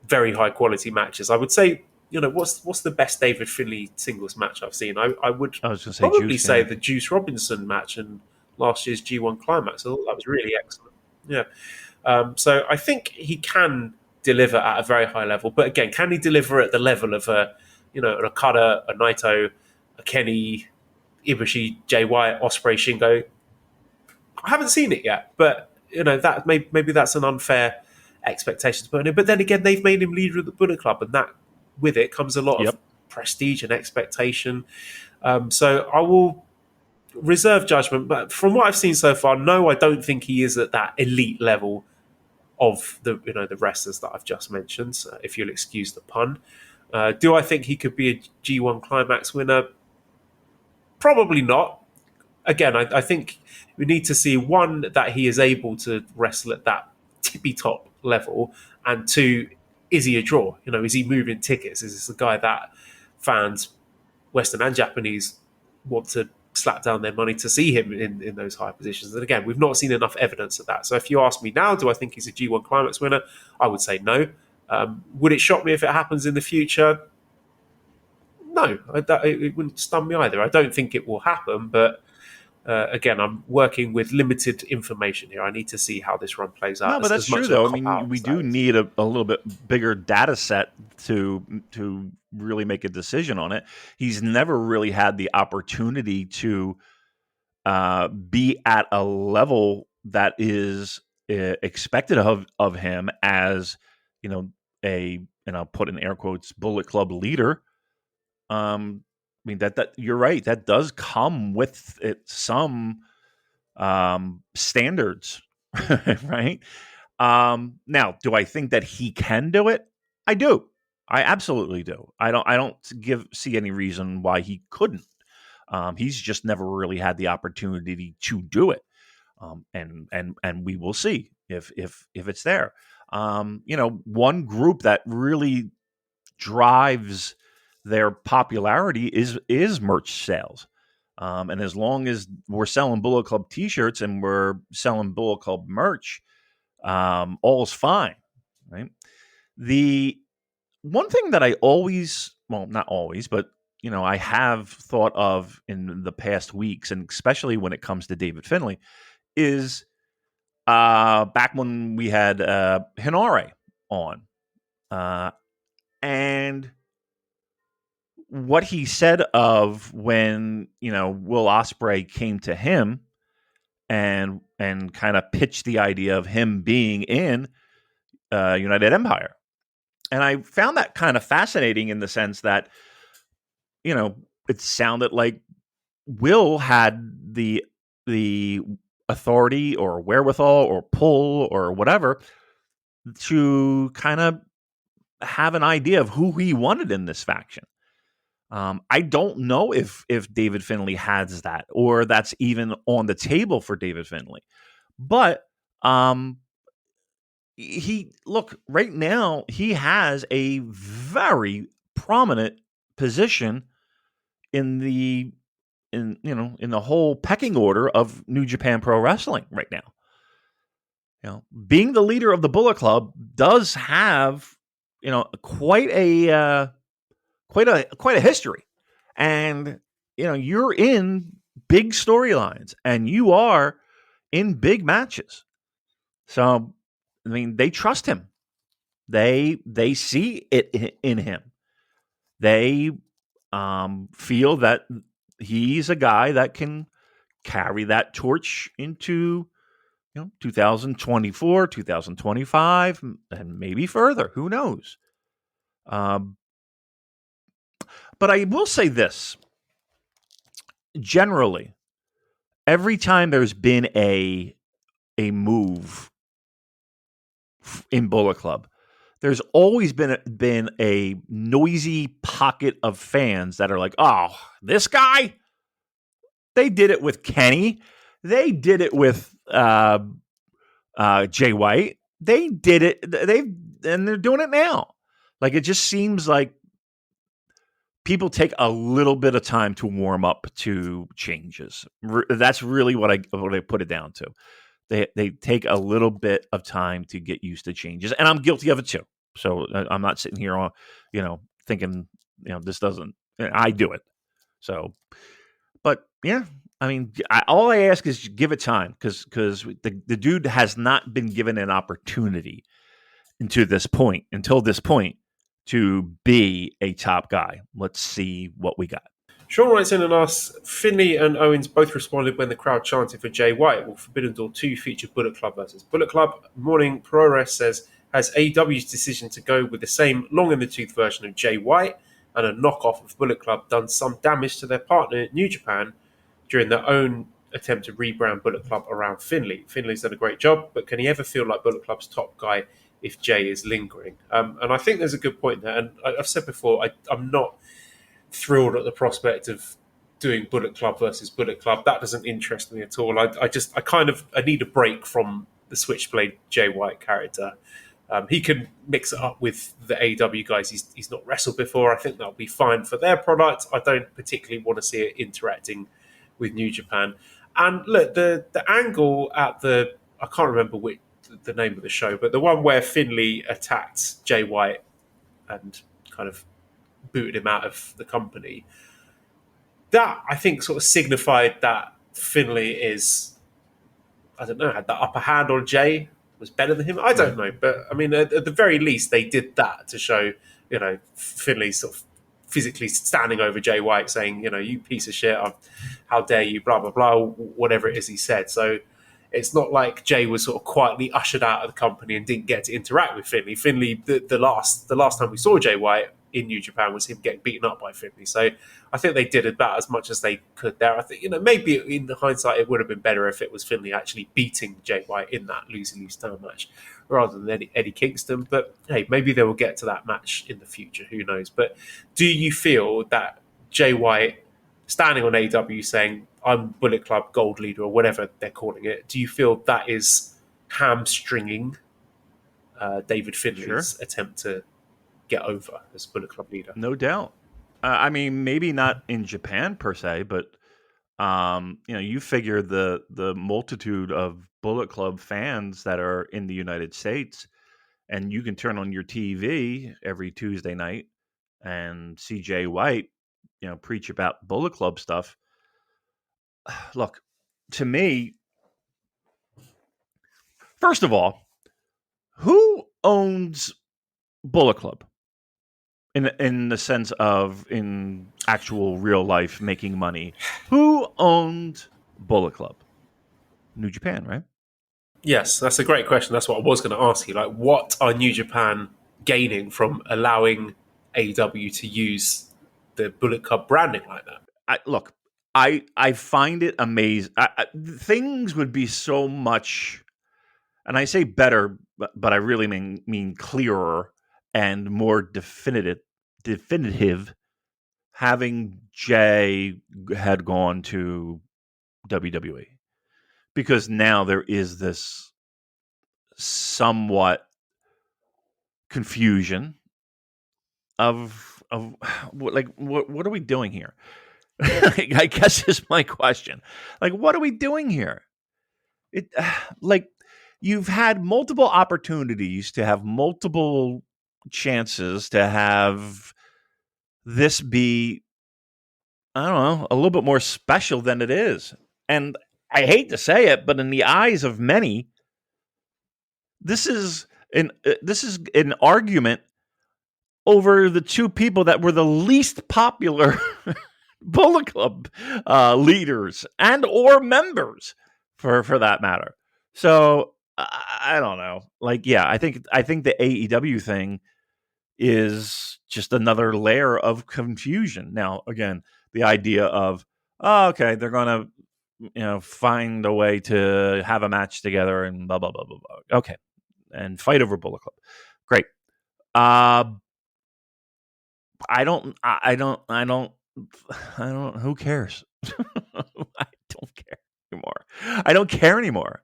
very high quality matches. I would say, what's the best David Finlay singles match I've seen? I would probably say the Juice Robinson match in last year's G1 Climax. I thought that was really excellent. Yeah. So I think he can deliver at a very high level. But again, can he deliver at the level of an Okada, a Naito, a Kenny, Ibushi, Jay White, Ospreay, Shingo? I haven't seen it yet, but that maybe that's an unfair expectation to put on him. But then again, they've made him leader of the Bullet Club, and that with it comes a lot of prestige and expectation. So I will reserve judgment, but from what I've seen so far, no, I don't think he is at that elite level of the wrestlers that I've just mentioned. If you'll excuse the pun, do I think he could be a G1 Climax winner? Probably not. Again, I think we need to see, one, that he is able to wrestle at that tippy top level, and two, is he a draw? Is he moving tickets? Is this a guy that fans, Western and Japanese, want to slap down their money to see him in those high positions? And again, we've not seen enough evidence of that. So if you ask me now, do I think he's a G1 Climax winner? I would say no. Would it shock me if it happens in the future? No, it wouldn't stun me either. I don't think it will happen, but again, I'm working with limited information here. I need to see how this run plays out. No, but that's as much true, of a though. I cop-out mean, we as that do is. need a little bit bigger data set to really make a decision on it. He's never really had the opportunity to be at a level that is expected of him as, and I'll put in air quotes, Bullet Club leader. I mean, that you're right. That does come with it some standards, right? Now, do I think that he can do it? I do. I absolutely do. I don't see any reason why he couldn't. He's just never really had the opportunity to do it. And we will see if it's there. One group that really drives their popularity is merch sales. And as long as we're selling Bullet Club T-shirts and we're selling Bullet Club merch, all's fine, right? The one thing that I always, well, not always, but I have thought of in the past weeks, and especially when it comes to David Finlay, is back when we had Hinare on, and what he said of when Will Ospreay came to him and kind of pitched the idea of him being in United Empire. And I found that kind of fascinating in the sense that, it sounded like Will had the authority or wherewithal or pull or whatever to kind of have an idea of who he wanted in this faction. I don't know if David Finlay has that or that's even on the table for David Finlay. But right now he has a very prominent position in the whole pecking order of New Japan Pro Wrestling right now. Being the leader of the Bullet Club does have quite a history, and you're in big storylines and you are in big matches. So I mean, they trust him. They see it in him. They feel that he's a guy that can carry that torch into 2024, 2025, and maybe further. Who knows? But I will say this. Generally, every time there's been a move in Bullet Club, there's always been a noisy pocket of fans that are like, "Oh, this guy? They did it with Kenny. They did it with Jay White. They did it. And they're doing it now." Like, it just seems like people take a little bit of time to warm up to changes. That's really what I put it down to. They take a little bit of time to get used to changes, and I'm guilty of it too. So I'm not sitting here on, thinking, this doesn't. I do it. So, but yeah, I mean, all I ask is give it time because the dude has not been given an opportunity until this point to be a top guy. Let's see what we got. Sean writes in and asks, Finlay and Owens both responded when the crowd chanted for Jay White. Will Forbidden Door 2 feature Bullet Club versus Bullet Club? Morning ProRes says, has AEW's decision to go with the same long-in-the-tooth version of Jay White and a knockoff of Bullet Club done some damage to their partner, New Japan, during their own attempt to rebrand Bullet Club around Finlay? Finlay's done a great job, but can he ever feel like Bullet Club's top guy if Jay is lingering? And I think there's a good point there. And I've said before, I'm not thrilled at the prospect of doing Bullet Club versus Bullet Club. That doesn't interest me at all. I need a break from the Switchblade Jay White character. He can mix it up with the AEW guys he's not wrestled before. I think that'll be fine for their product. I don't particularly want to see it interacting with New Japan. And look, the angle at I can't remember the name of the show, but the one where Finlay attacked Jay White and kind of booted him out of the company. That, I think, sort of signified that Finlay is, I don't know, had the upper hand on Jay, was better than him. I don't know. But, I mean, at the very least, they did that to show, Finlay sort of physically standing over Jay White saying, you piece of shit, how dare you, blah, blah, blah, whatever it is he said. So it's not like Jay was sort of quietly ushered out of the company and didn't get to interact with Finlay. Finlay, the last time we saw Jay White in New Japan was him getting beaten up by Finlay. So I think they did about as much as they could there. I think, maybe in hindsight it would have been better if it was Finlay actually beating Jay White in that lose-lose style match rather than Eddie Kingston. But hey, maybe they will get to that match in the future. Who knows? But do you feel that Jay White standing on AEW saying, I'm Bullet Club Gold Leader or whatever they're calling it, do you feel that is hamstringing David Finlay's attempt to get over as Bullet Club leader? No doubt. I mean, maybe not in Japan per se, but you figure the multitude of Bullet Club fans that are in the United States, and you can turn on your TV every Tuesday night and see Jay White, preach about Bullet Club stuff. Look, to me, first of all, who owns Bullet Club? In the sense of in actual real life making money, who owned Bullet Club? New Japan, right? Yes, that's a great question. That's what I was going to ask you. Like, what are New Japan gaining from allowing AEW to use the Bullet Club branding like that? I find it amazing. Things would be so much, and I say better, but I really mean clearer and more definitive having Jay had gone to WWE, because now there is this somewhat confusion of what are we doing here? I guess is my question. Like, what are we doing here? You've had multiple opportunities to have multiple chances to have this be, I don't know, a little bit more special than it is. And I hate to say it, but in the eyes of many, this is an argument over the two people that were the least popular Bullet Club leaders and or members, for that matter. So I don't know. I think the AEW thing is just another layer of confusion. Now, again, the idea of, okay, they're going to, find a way to have a match together and blah, blah, blah, blah, blah. Okay. And fight over Bullet Club. Great. I don't, who cares? I don't care anymore. I don't care anymore.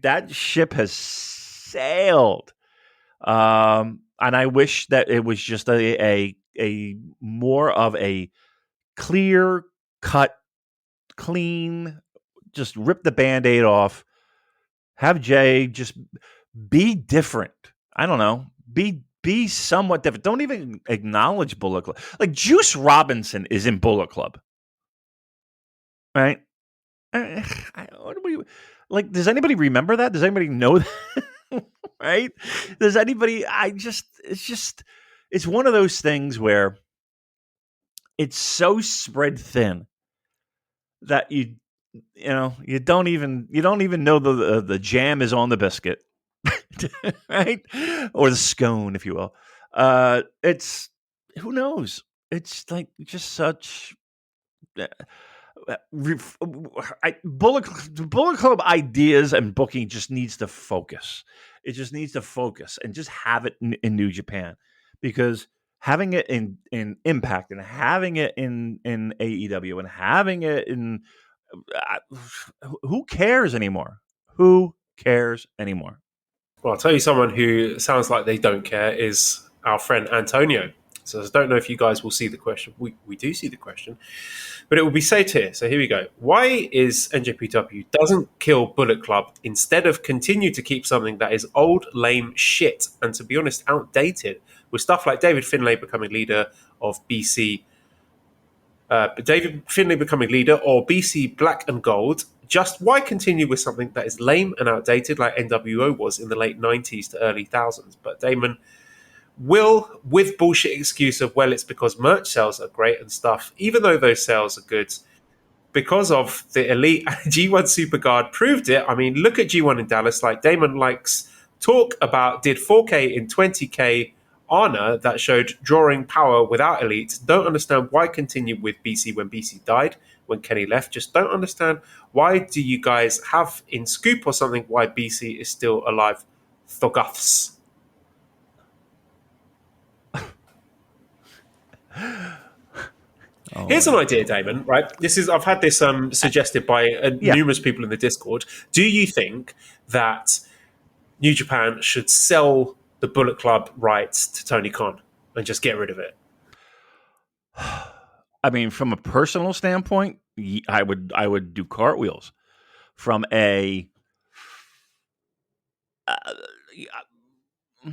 That ship has sailed. And I wish that it was just a more of a clear cut, clean, just rip the Band-Aid off. Have Jay just be different. I don't know. Be somewhat different. Don't even acknowledge Bullet Club. Like Juice Robinson is in Bullet Club. Right? Does anybody remember that? Does anybody know that? Right? Does anybody? It's one of those things where it's so spread thin that you don't even know the jam is on the biscuit, right? Or the scone, if you will. It's, who knows? It's like just such. Bullet Club ideas and booking just needs to focus. It just needs to focus and just have it in New Japan, because having it in Impact and having it in AEW and having it in who cares anymore? Who cares anymore? Well, I'll tell you someone who sounds like they don't care is our friend Antonio. So I don't know if you guys will see the question. We do see the question, but it will be saved here. So here we go. Why is NJPW doesn't kill Bullet Club instead of continue to keep something that is old, lame shit, and to be honest, outdated, with stuff like David Finlay becoming leader of BC, or BC Black and Gold? Just why continue with something that is lame and outdated like NWO was in the late 90s to early thousands? But Damon will, with bullshit excuse of, well, it's because merch sales are great and stuff, even though those sales are good, because of the elite G1 Superguard proved it. I mean, look at G1 in Dallas. Like Damon likes talk about, did 4K in 20K honor that showed drawing power without elite. Don't understand why continue with BC when BC died, when Kenny left. Just don't understand why do you guys have in Scoop or something why BC is still alive. Thogoths. Here's an idea, Damon, right? I've had this suggested by numerous people in the Discord. Do you think that New Japan should sell the Bullet Club rights to Tony Khan and just get rid of it? I mean, from a personal standpoint, I would do cartwheels. From a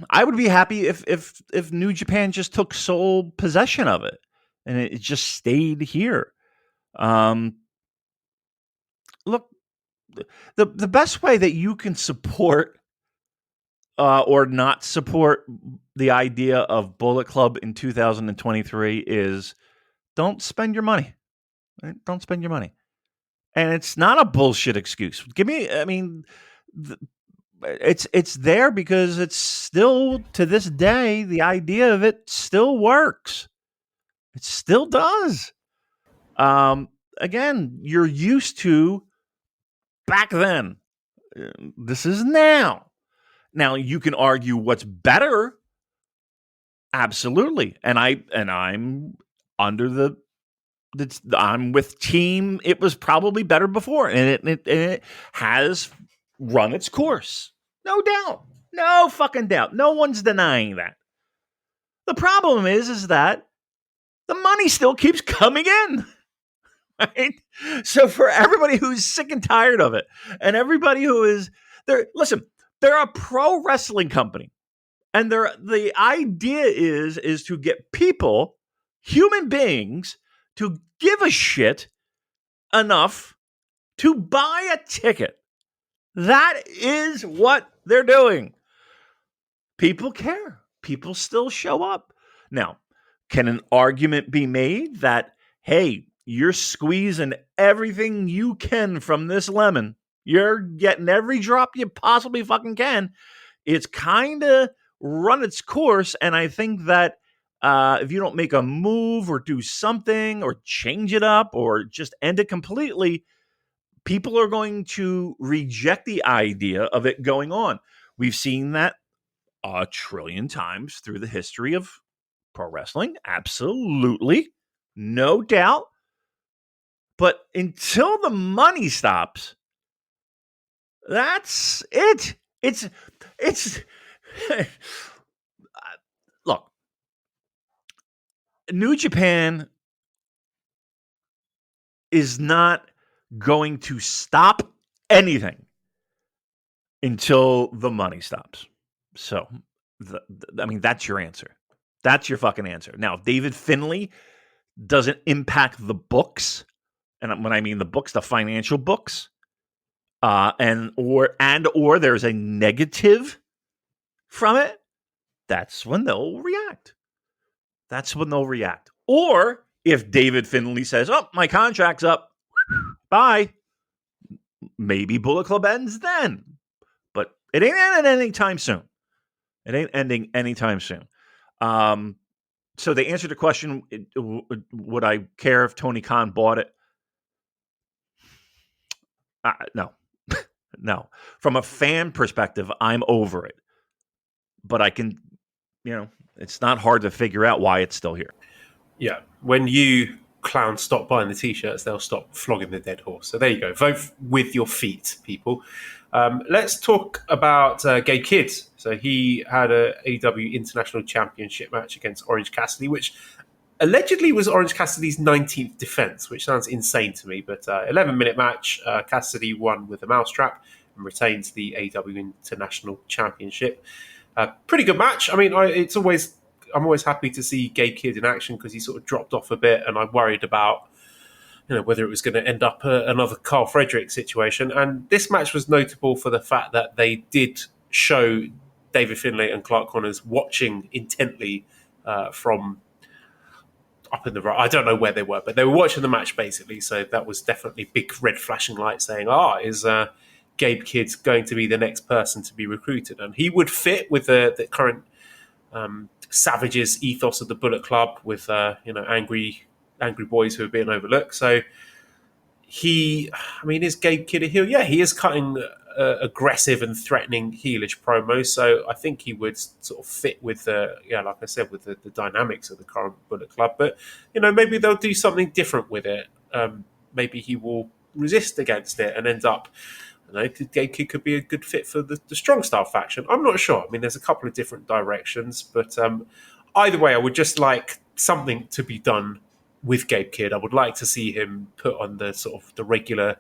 I would be happy if New Japan just took sole possession of it and it just stayed here. Look, the best way that you can support or not support the idea of Bullet Club in 2023 is don't spend your money. Right? Don't spend your money. And it's not a bullshit excuse. It's there because it's still, to this day, the idea of it still works. It still does. Again, you're used to back then. This is now. Now you can argue what's better. Absolutely. And I'm under I'm with team. It was probably better before, and it has run its course. No doubt. No fucking doubt. No one's denying that. The problem is that the money still keeps coming in. Right? So for everybody who's sick and tired of it, and everybody who is there, listen, they're a pro wrestling company. And the idea is to get people, human beings, to give a shit enough to buy a ticket. That is what they're doing. People care. People still show up. Now, can an argument be made that, hey, you're squeezing everything you can from this lemon. You're getting every drop you possibly fucking can. It's kind of run its course, and I think that if you don't make a move or do something or change it up or just end it completely, people are going to reject the idea of it going on. We've seen that a trillion times through the history of pro wrestling. Absolutely. No doubt. But until the money stops, that's it. It's look, New Japan is not going to stop anything until the money stops. So, that's your answer. That's your fucking answer. Now, if David Finlay doesn't impact the books, and when I mean the books, the financial books, or there's a negative from it, that's when they'll react. Or if David Finlay says, "Oh, my contract's up, bye," maybe Bullet Club ends then. But it ain't ending anytime soon. So they answered the question, would I care if Tony Khan bought it? No. No. From a fan perspective, I'm over it. But I can, it's not hard to figure out why it's still here. Yeah. When you clowns stop buying the T-shirts, they'll stop flogging the dead horse. So there you go. Vote with your feet, people. Let's talk about Gay Kid. So he had a AEW International Championship match against Orange Cassidy, which allegedly was Orange Cassidy's 19th defense, which sounds insane to me. But 11-minute match, Cassidy won with a mousetrap and retains the AEW International Championship. Pretty good match. I mean, I'm always happy to see Gabe Kidd in action because he sort of dropped off a bit, and I'm worried about whether it was going to end up another Carl Frederick situation. And this match was notable for the fact that they did show David Finlay and Clark Connors watching intently from up in the right. I don't know where they were, but they were watching the match basically. So that was definitely big red flashing light saying, is Gabe Kidd going to be the next person to be recruited? And he would fit with the current Savages ethos of the Bullet Club with angry boys who are being overlooked. So is Gabe Kidd a heel? Yeah, he is cutting aggressive and threatening heelish promos. So I think he would sort of fit with like I said, with the dynamics of the current Bullet Club. But maybe they'll do something different with it. Maybe he will resist against it and end up. Gabe Kidd could be a good fit for the Strong Style faction. I'm not sure. I mean, there's a couple of different directions, but either way, I would just like something to be done with Gabe Kidd. I would like to see him put on the sort of the regular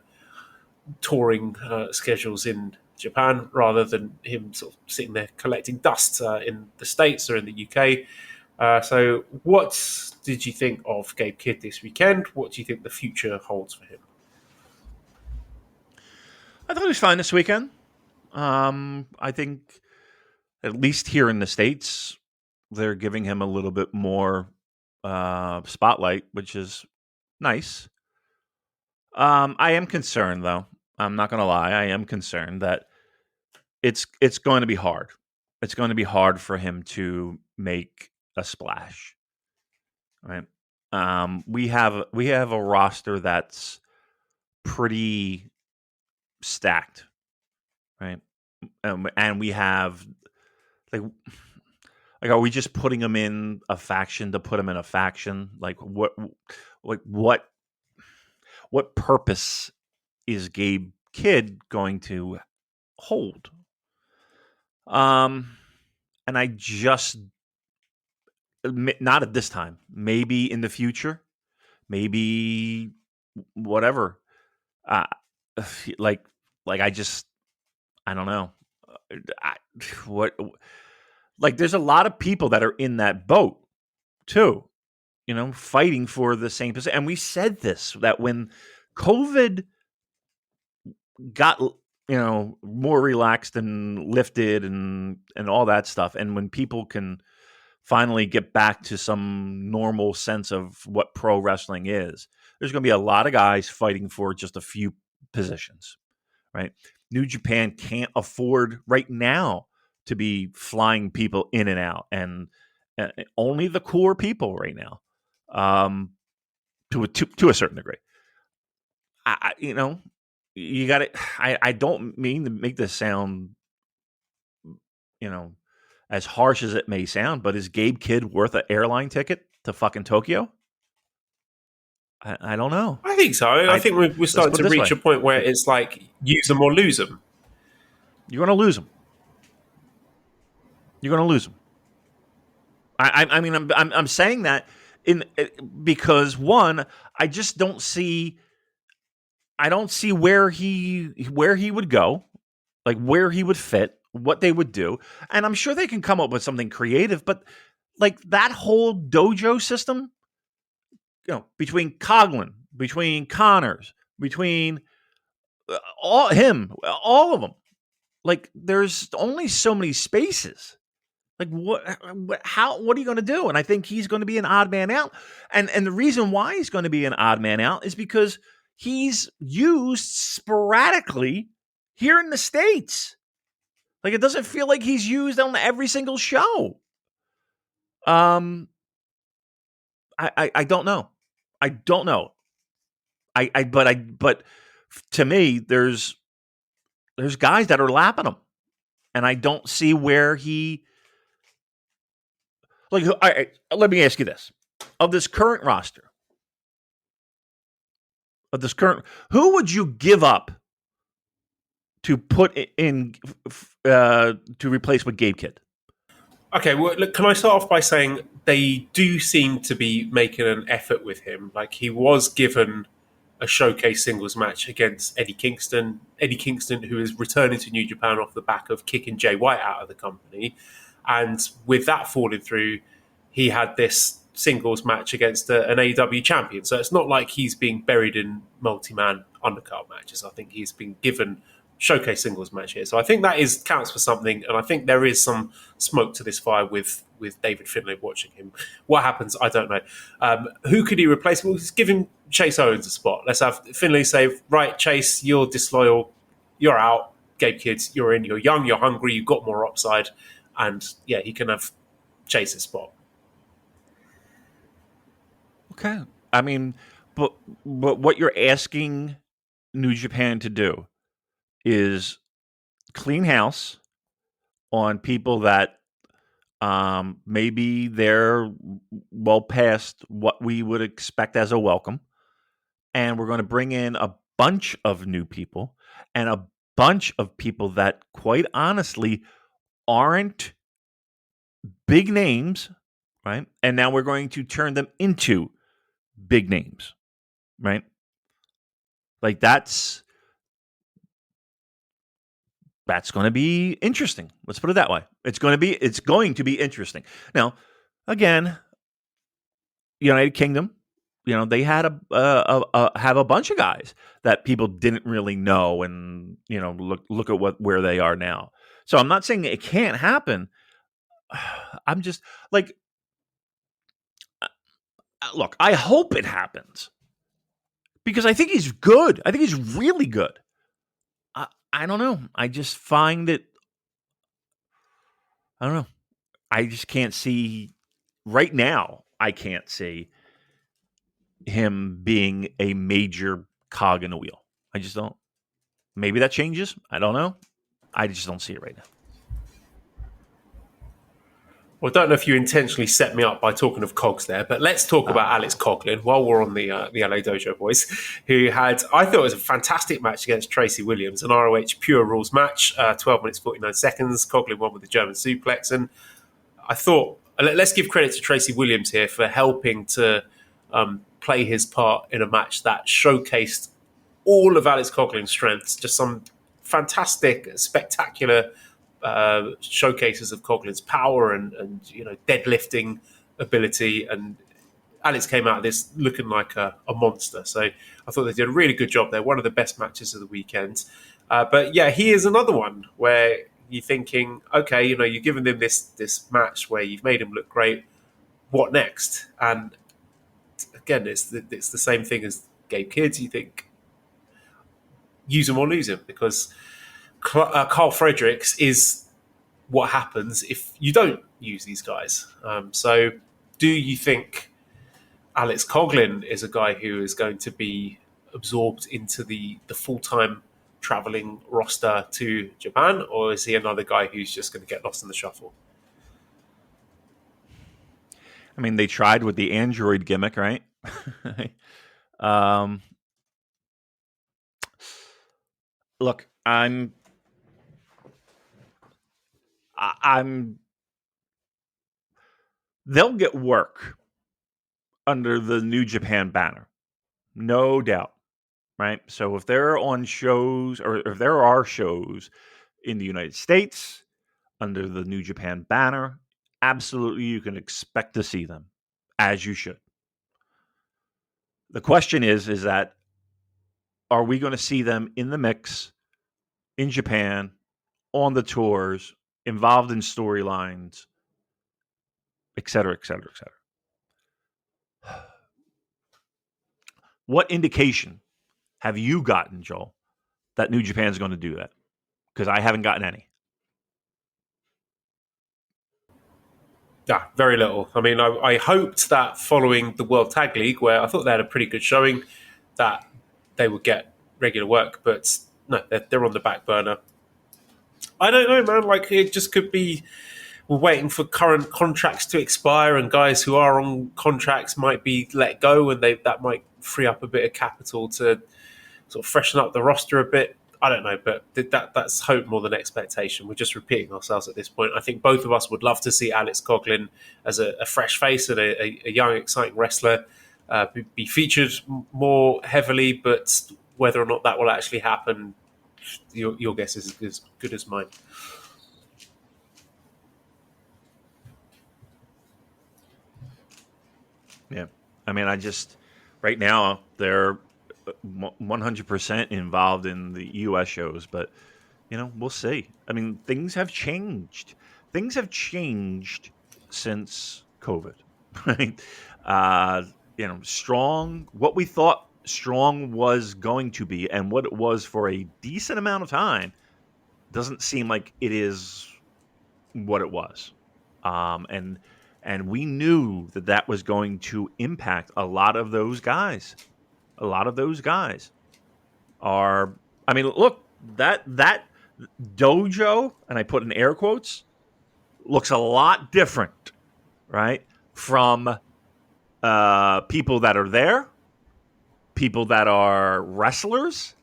touring schedules in Japan rather than him sort of sitting there collecting dust in the States or in the UK. So what did you think of Gabe Kidd this weekend? What do you think the future holds for him? I thought he was fine this weekend. I think at least here in the States, they're giving him a little bit more spotlight, which is nice. I am concerned, though. I'm not going to lie. I am concerned that it's going to be hard. It's going to be hard for him to make a splash. Right? We have a roster that's pretty stacked, right? And we have like, are we just putting him in a faction to put him in a faction? Like what purpose is Gabe Kidd going to hold? And I just not at this time. Maybe in the future. Maybe whatever. I don't know. There's a lot of people that are in that boat too, fighting for the same position. And we said this, that when COVID got, more relaxed and lifted and all that stuff, and when people can finally get back to some normal sense of what pro wrestling is, there's going to be a lot of guys fighting for just a few positions, right? New Japan can't afford right now to be flying people in and out, and only the core people right now, to a certain degree. You got it. I don't mean to make this sound, as harsh as it may sound, but is Gabe Kidd worth an airline ticket to fucking Tokyo? I don't know. I think so. I think we're starting to reach a point where it's like use them or lose them. You're going to lose them. You're going to lose them. I mean, I'm saying that because one, I just don't see. I don't see where he would go, like where he would fit, what they would do, and I'm sure they can come up with something creative. But like that whole dojo system, between Coughlin, between Connors, between all of them, like there's only so many spaces. Like what are you going to do? And I think he's going to be an odd man out. And the reason why he's going to be an odd man out is because he's used sporadically here in the States. Like it doesn't feel like he's used on every single show. I don't know. I don't know. But to me, there's guys that are lapping him, and I don't see where he. Like, all right, let me ask you this: of this current roster, who would you give up to put in to replace what Gabe Kidd. Okay, well, look, can I start off by saying they do seem to be making an effort with him. Like, he was given a showcase singles match against Eddie Kingston. Eddie Kingston, who is returning to New Japan off the back of kicking Jay White out of the company. And with that falling through, he had this singles match against an AEW champion. So it's not like he's being buried in multi-man undercard matches. I think he's been given showcase singles match here. So I think that counts for something, and I think there is some smoke to this fire with David Finlay watching him. What happens, I don't know. Who could he replace? Well, just give him Chase Owens a spot. Let's have Finlay say, right, Chase, you're disloyal, you're out. Gabe Kidd, you're in, you're young, you're hungry, you've got more upside, and yeah, he can have Chase's spot. Okay. I mean, but what you're asking New Japan to do is clean house on people that maybe they're well past what we would expect as a welcome. And we're going to bring in a bunch of new people and a bunch of people that, quite honestly, aren't big names, right? And now we're going to turn them into big names, right? Like that's going to be interesting. Let's put it that way. It's going to be interesting. Now, again, United Kingdom, they had have a bunch of guys that people didn't really know, and look at where they are now. So I'm not saying it can't happen. I'm just like, look, I hope it happens because I think he's good. I think he's really good. I don't know. I just find it. I don't know. I just can't see right now. I can't see him being a major cog in the wheel. I just don't. Maybe that changes. I don't know. I just don't see it right now. Well, I don't know if you intentionally set me up by talking of cogs there, but let's talk about Alex Coughlin while we're on the LA Dojo Boys, who had, I thought it was a fantastic match against Tracy Williams, an ROH Pure Rules match, 12 minutes, 49 seconds. Coughlin won with the German suplex. And I thought, let's give credit to Tracy Williams here for helping to play his part in a match that showcased all of Alex Coughlin's strengths, just some fantastic, spectacular showcases of Coughlin's power and deadlifting ability, and Alex came out of this looking like a monster. So I thought they did a really good job there. One of the best matches of the weekend. But yeah, he is another one where you're thinking, okay, you're giving them this match where you've made him look great. What next? And again, it's the same thing as Gabe Kidd. You think use him or lose him, because Carl Fredericks is what happens if you don't use these guys. So do you think Alex Coughlin is a guy who is going to be absorbed into the full-time traveling roster to Japan, or is he another guy who's just going to get lost in the shuffle? I mean, they tried with the Android gimmick, right? Look, they'll get work under the New Japan banner, no doubt, right? So if they're on shows, or if there are shows in the United States under the New Japan banner, absolutely you can expect to see them, as you should. The question is that, are we going to see them in the mix in Japan, on the tours, involved in storylines, et cetera, et cetera, et cetera? What indication have you gotten, Joel, that New Japan is going to do that? Because I haven't gotten any. Yeah, very little. I mean, I hoped that following the World Tag League, where I thought they had a pretty good showing, that they would get regular work, but no, they're on the back burner. I don't know, man. Like, it just could be we're waiting for current contracts to expire, and guys who are on contracts might be let go, and that might free up a bit of capital to sort of freshen up the roster a bit. I don't know, but that's hope more than expectation. We're just repeating ourselves at this point. I think both of us would love to see Alex Coughlin as a fresh face and a young, exciting wrestler be featured more heavily, but whether or not that will actually happen, your guess is as good as mine. Yeah. I mean, right now, they're 100% involved in the US shows, but, we'll see. I mean, things have changed. Things have changed since COVID, right? Strong, what we thought Strong was going to be and what it was for a decent amount of time doesn't seem like it is what it was. And we knew that was going to impact a lot of those guys. A lot of those guys are. I mean, look, that dojo, and I put in air quotes, looks a lot different, right, from people that are there, people that are wrestlers,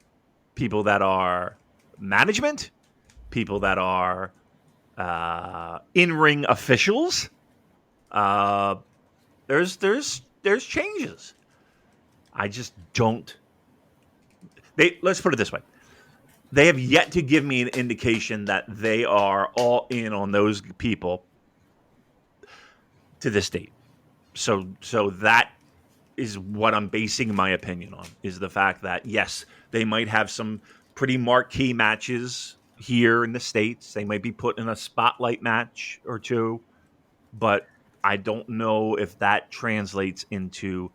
people that are management, people that are in-ring officials. There's changes. I just don't. Let's put it this way: they have yet to give me an indication that they are all in on those people to this date. So that is what I'm basing my opinion on: is the fact that yes, they might have some pretty marquee matches here in the States. They might be put in a spotlight match or two, but I don't know if that translates into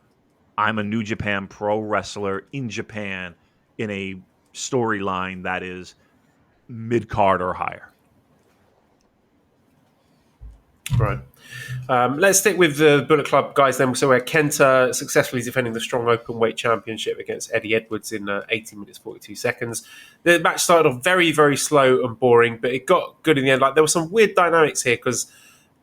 I'm a New Japan Pro wrestler in Japan in a storyline that is mid-card or higher. Right. Let's stick with the Bullet Club guys then. So we're Kenta successfully defending the Strong Openweight Championship against Eddie Edwards in 18 minutes 42 seconds. The match started off very, very slow and boring, but it got good in the end. Like, there were some weird dynamics here because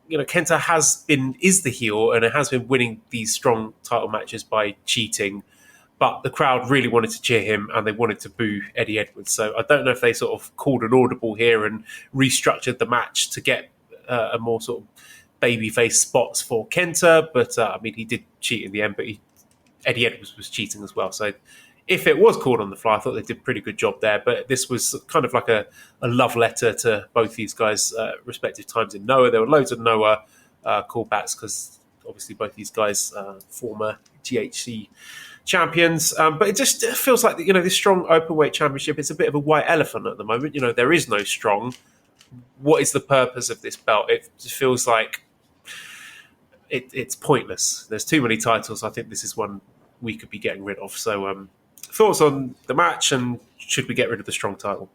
Kenta is the heel and it has been winning these strong title matches by cheating, but the crowd really wanted to cheer him and they wanted to boo Eddie Edwards. So I don't know if they sort of called an audible here and restructured the match to get a more sort of babyface spots for Kenta, but I mean, he did cheat in the end, but Eddie Edwards was cheating as well. So if it was called on the fly, I thought they did a pretty good job there. But this was kind of like a love letter to both these guys' respective times in Noah. There were loads of Noah callbacks because obviously both these guys former GHC champions. But it just feels like this Strong Openweight Championship is a bit of a white elephant at the moment. There is no Strong. What is the purpose of this belt? It just feels like it's pointless. There's too many titles. I think this is one we could be getting rid of. So thoughts on the match, and should we get rid of the Strong title?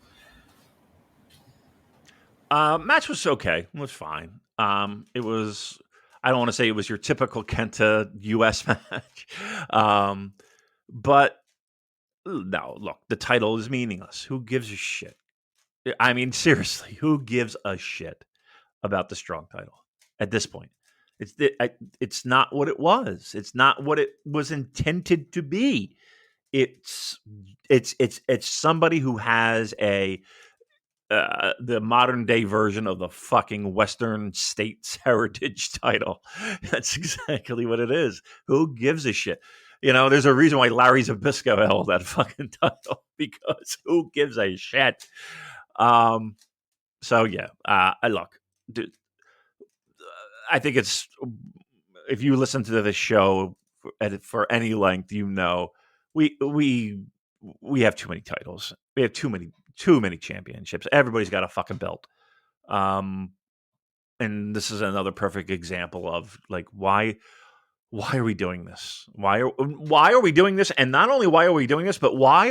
Match was okay. It was fine. It was. I don't want to say it was your typical Kenta US match, but no. Look, the title is meaningless. Who gives a shit? I mean, seriously, who gives a shit about the Strong title at this point? It's not what it was. It's not what it was intended to be. It's somebody who has the modern day version of the fucking Western States Heritage title. That's exactly what it is. Who gives a shit? There's a reason why Larry Zbyszko held that fucking title, because who gives a shit? So yeah, look, dude, I think it's, if you listen to this show for any length, we have too many titles. We have too many championships. Everybody's got a fucking belt. And this is another perfect example of like, why are we doing this? Why are we doing this? And not only why are we doing this, but why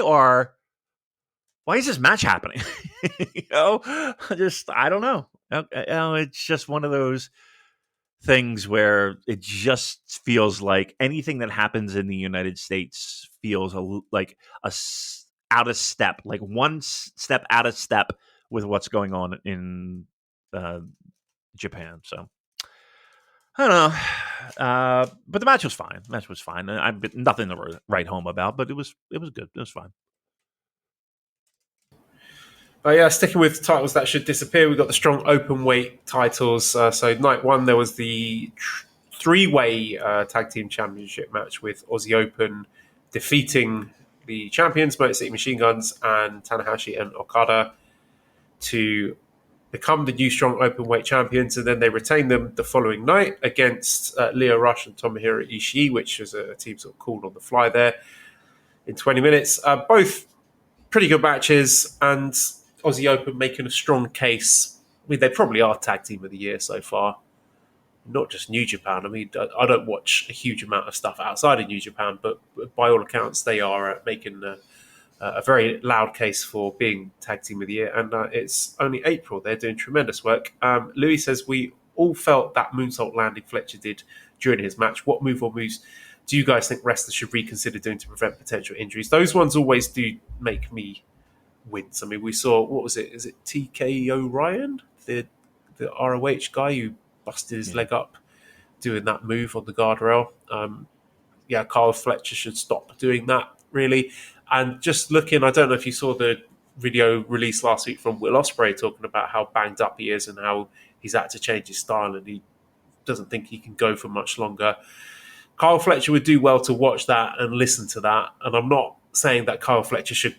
is this match happening? I don't know. It's just one of those things where it just feels like anything that happens in the United States feels like out of step, like one step out of step with what's going on in Japan. So I don't know, but the match was fine. Nothing to write home about, but it was good. It was fine. But yeah, sticking with titles that should disappear, we've got the strong open weight titles. So night one, there was the three-way tag team championship match with Aussie Open defeating the champions, Motor City Machine Guns and Tanahashi and Okada, to become the new strong open weight champions. And then they retained them the following night against Leo Rush and Tomohiro Ishii, which was a team sort of called on the fly there in 20 minutes. Both pretty good matches, and Aussie Open making a strong case. I mean, they probably are tag team of the year so far. Not just New Japan. I mean, I don't watch a huge amount of stuff outside of New Japan, but by all accounts, they are making a very loud case for being tag team of the year. And it's only April. They're doing tremendous work. Louis says, we all felt that moonsault landing Fletcher did during his match. What move or moves do you guys think wrestlers should reconsider doing to prevent potential injuries? Those ones always do make me wince. I mean, we saw, what was it? Is it TK O'Ryan? The ROH guy who busted his leg up doing that move on the guardrail. Kyle Fletcher should stop doing that, really. And just looking, I don't know if you saw the video released last week from Will Ospreay talking about how banged up he is and how he's had to change his style and he doesn't think he can go for much longer. Kyle Fletcher would do well to watch that and listen to that. And I'm not saying that Kyle Fletcher should,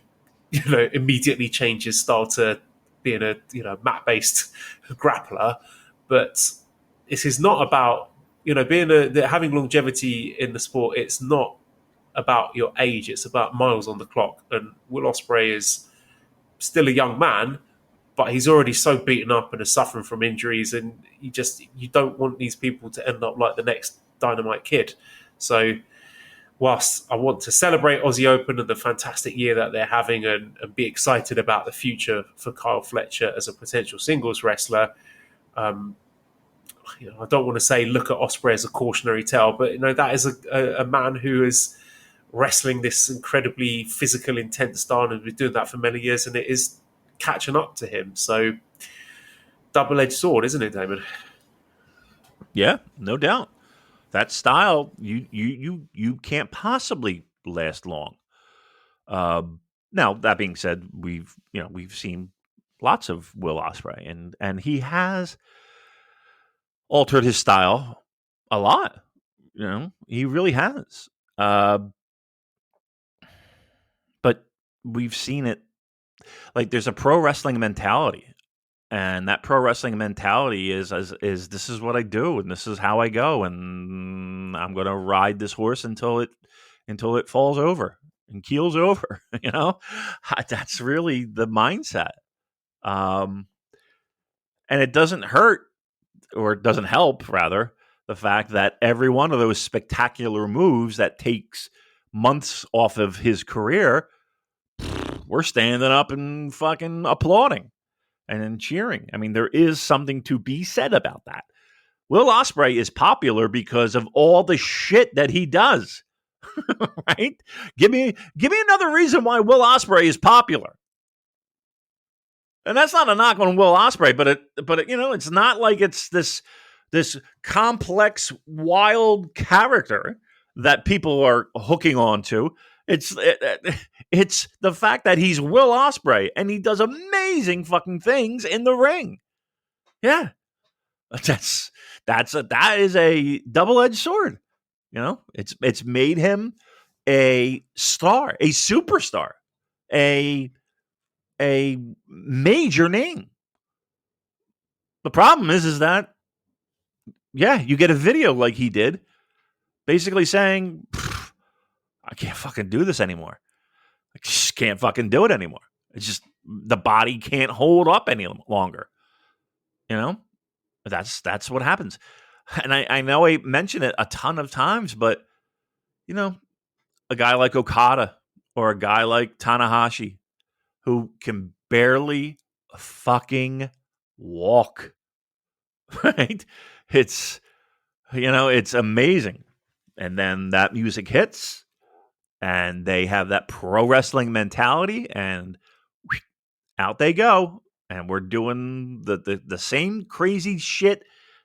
immediately change his style to being a, mat-based grappler. But this is not about, having longevity in the sport. It's not about your age. It's about miles on the clock. And Will Ospreay is still a young man, but he's already so beaten up and is suffering from injuries. And you don't want these people to end up like the next Dynamite Kid. So whilst I want to celebrate Aussie Open and the fantastic year that they're having and be excited about the future for Kyle Fletcher as a potential singles wrestler, I don't want to say look at Ospreay as a cautionary tale, but that is a man who is wrestling this incredibly physical, intense style and has been doing that for many years, and it is catching up to him. So double-edged sword, isn't it, Damon? Yeah, no doubt. That style, you can't possibly last long. Now that being said, we've seen lots of Will Ospreay, and he has altered his style a lot. He really has. But we've seen it. Like, there's a pro wrestling mentality. And that pro wrestling mentality is this is what I do and this is how I go and I'm going to ride this horse until it falls over and keels over. That's really the mindset. And it doesn't hurt, or it doesn't help, rather, the fact that every one of those spectacular moves that takes months off of his career, we're standing up and fucking applauding. And then cheering. I mean, there is something to be said about that. Will Ospreay is popular because of all the shit that he does. Right? Give me another reason why Will Ospreay is popular. And that's not a knock on Will Ospreay, but it's not like it's this complex, wild character that people are hooking onto. It's the fact that he's Will Ospreay and he does amazing fucking things in the ring. Yeah, that is a double-edged sword. It's made him a star, a superstar, a major name. The problem is that you get a video like he did, basically saying, I can't fucking do this anymore. I just can't fucking do it anymore. It's just the body can't hold up any longer. That's what happens. And I know I mention it a ton of times, but a guy like Okada or a guy like Tanahashi who can barely fucking walk, right? It's amazing. And then that music hits and they have that pro wrestling mentality and out they go. And we're doing the same crazy shit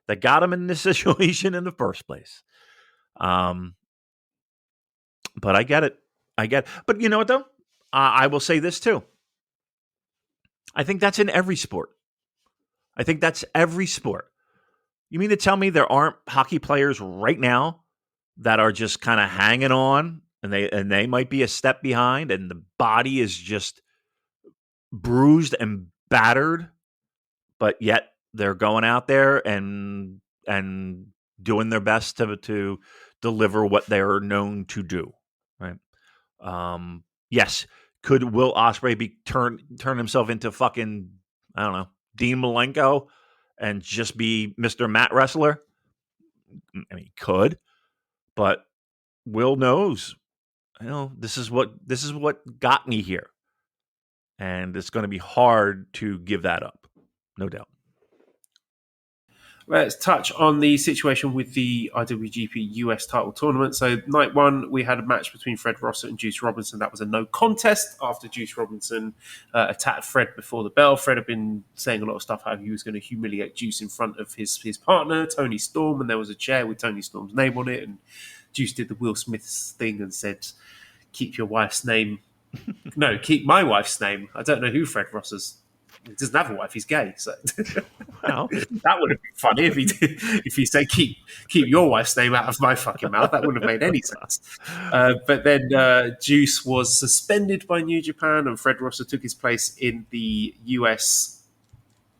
that got them in this situation in the first place. But I get it. But you know what, though? I will say this, too. I think that's in every sport. I think that's every sport. You mean to tell me there aren't hockey players right now that are just kind of hanging on, and they might be a step behind, and the body is just bruised and battered, but yet they're going out there and doing their best to deliver what they're known to do, right? Yes, could Will Ospreay be turn himself into fucking, I don't know, Dean Malenko and just be Mr. Mat Wrestler? I mean, he could, but Will knows, this is what got me here, and it's going to be hard to give that up, no doubt. Let's touch on the situation with the IWGP US title tournament. So night one, we had a match between Fred Rosser and Juice Robinson. That was a no contest after Juice Robinson attacked Fred before the bell. Fred had been saying a lot of stuff how he was going to humiliate Juice in front of his partner, Tony Storm, and there was a chair with Tony Storm's name on it, and Juice did the Will Smith thing and said, keep your wife's name. No, keep my wife's name. I don't know who Fred Rosser's. He doesn't have a wife. He's gay. So Well, that would have been funny if he did. If he said, "Keep your wife's name out of my fucking mouth," that wouldn't have made any sense. But then Juice was suspended by New Japan, and Fred Rosser took his place in the US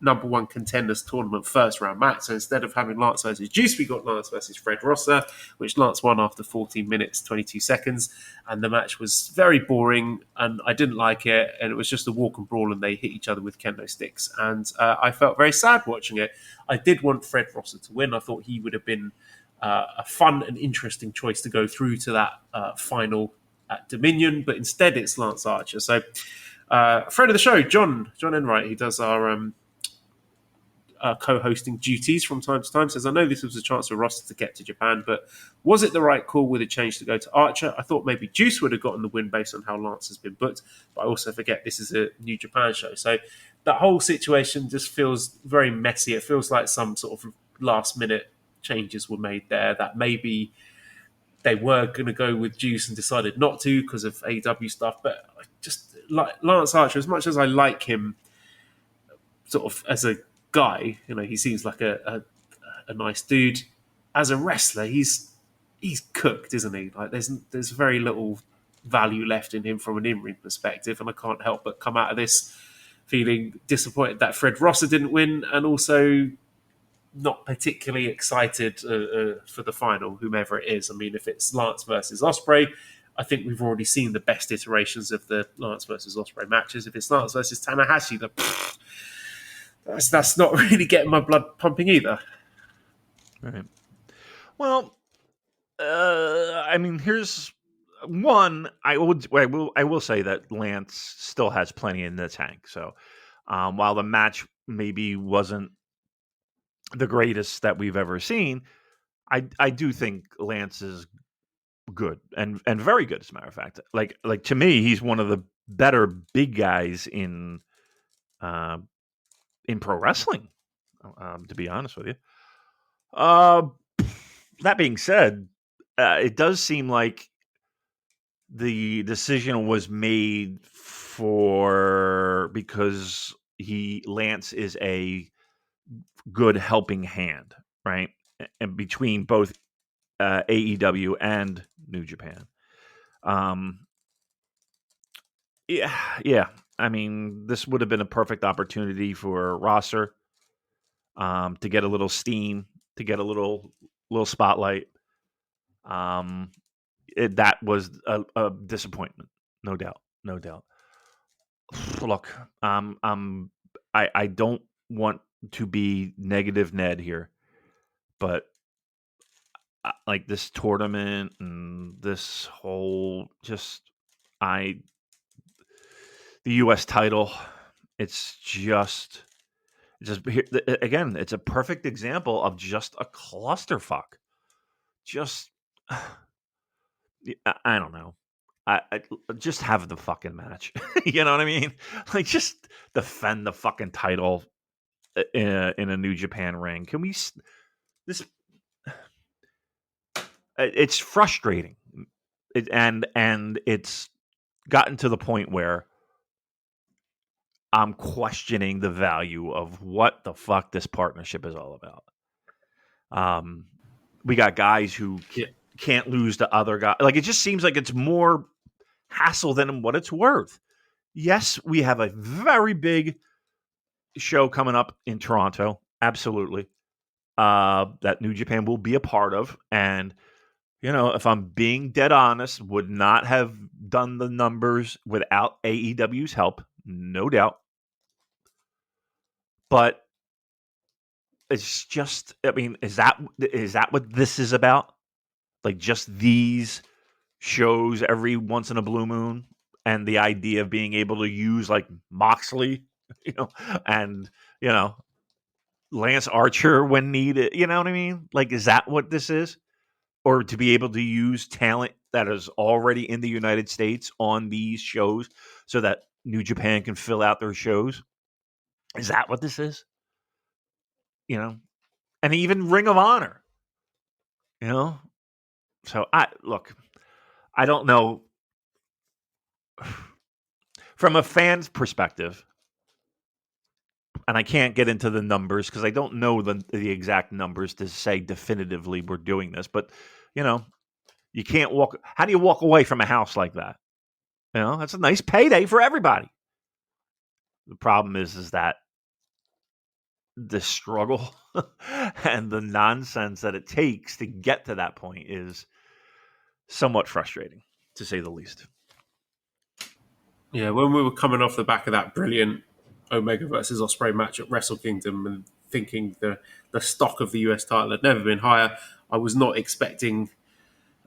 number one contenders tournament first round match. So instead of having Lance versus Juice, we got Lance versus Fred Rosser, which Lance won after 14 minutes 22 seconds, and the match was very boring and I didn't like it, and it was just a walk and brawl and they hit each other with kendo sticks, and I felt very sad watching it. I did want Fred Rosser to win. I thought he would have been a fun and interesting choice to go through to that final at Dominion, but instead it's Lance Archer. So friend of the show, John Enright, he does our co-hosting duties from time to time, says, I know this was a chance for Rosser to get to Japan, but was it the right call with a change to go to Archer? I thought maybe Juice would have gotten the win based on how Lance has been booked, but I also forget this is a New Japan show. So that whole situation just feels very messy. It feels like some sort of last minute changes were made there, that maybe they were going to go with Juice and decided not to because of AEW stuff. But just like Lance Archer, as much as I like him sort of as a guy, he seems like a nice dude. As a wrestler, he's cooked, isn't he? Like there's very little value left in him from an in-ring perspective, and I can't help but come out of this feeling disappointed that Fred Rosser didn't win, and also not particularly excited for the final, whomever it is. I mean, if it's Lance versus Ospreay, I think we've already seen the best iterations of the Lance versus Ospreay matches. If it's Lance versus Tanahashi, that's not really getting my blood pumping either. Right. Well, I mean, here's one. I will say that Lance still has plenty in the tank. So while the match maybe wasn't the greatest that we've ever seen, I do think Lance is good and very good, as a matter of fact. Like to me, he's one of the better big guys in pro wrestling, to be honest with you. That being said, it does seem like the decision was made because Lance is a good helping hand, right? And between both AEW and New Japan. Yeah. I mean, this would have been a perfect opportunity for Rosser to get a little steam, to get a little spotlight. That was a disappointment, no doubt. Look, I don't want to be negative Ned here, but like this tournament and this whole the U.S. title, it's just again, it's a perfect example of just a clusterfuck. Just, I don't know. I just have the fucking match. You know what I mean? Like, just defend the fucking title in a New Japan ring. Can we? It's frustrating, and it's gotten to the point where I'm questioning the value of what the fuck this partnership is all about. We got guys who can't lose to other guys. Like, it just seems like it's more hassle than what it's worth. Yes, we have a very big show coming up in Toronto. Absolutely. That New Japan will be a part of. And, if I'm being dead honest, would not have done the numbers without AEW's help. No doubt. But it's just, is that what this is about? Like, just these shows every once in a blue moon, and the idea of being able to use like Moxley, and Lance Archer when needed. You know what I mean? Like, is that what this is? Or to be able to use talent that is already in the United States on these shows so that New Japan can fill out their shows? Is that what this is? And even Ring of Honor, So I don't know. From a fan's perspective, and I can't get into the numbers because I don't know the exact numbers to say definitively we're doing this, but you can't walk. How do you walk away from a house like that? That's a nice payday for everybody. The problem is that the struggle and the nonsense that it takes to get to that point is somewhat frustrating, to say the least. Yeah, when we were coming off the back of that brilliant Omega versus Ospreay match at Wrestle Kingdom and thinking the stock of the US title had never been higher, I was not expecting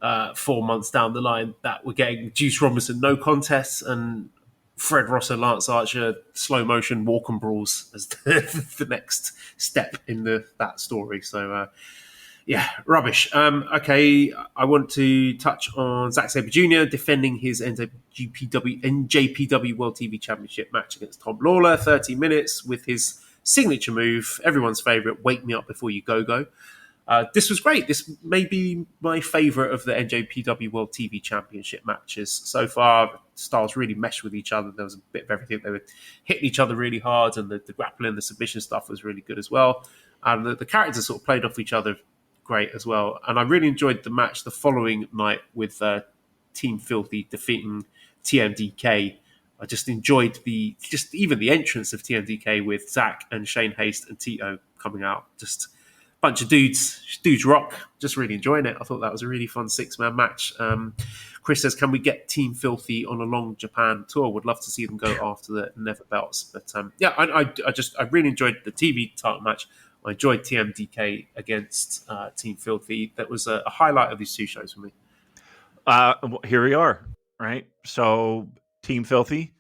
4 months down the line that we're getting Juice Robinson no contests and Fred Ross and Lance Archer slow motion walk and brawls as the next step in that story. So, rubbish. Okay, I want to touch on Zack Sabre Jr. defending his NJPW World TV Championship match against Tom Lawler, 30 minutes with his signature move, everyone's favorite, Wake Me Up Before You Go. This was great. This may be my favorite of the NJPW World TV Championship matches so far. Styles really meshed with each other. There was a bit of everything. They were hitting each other really hard, and the grappling, the submission stuff was really good as well. And the characters sort of played off each other great as well. And I really enjoyed the match the following night with Team Filthy defeating TMDK. I just enjoyed even the entrance of TMDK with Zach and Shane Haste and Tito coming out. Just bunch of dudes rock. Just really enjoying it. I thought that was a really fun 6-man match. Chris says, can we get Team Filthy on a long Japan tour? Would love to see them go after the Never belts. But I really enjoyed the TV title match. I enjoyed TMDK against Team Filthy. That was a highlight of these two shows for me. Here we are, right? So Team Filthy,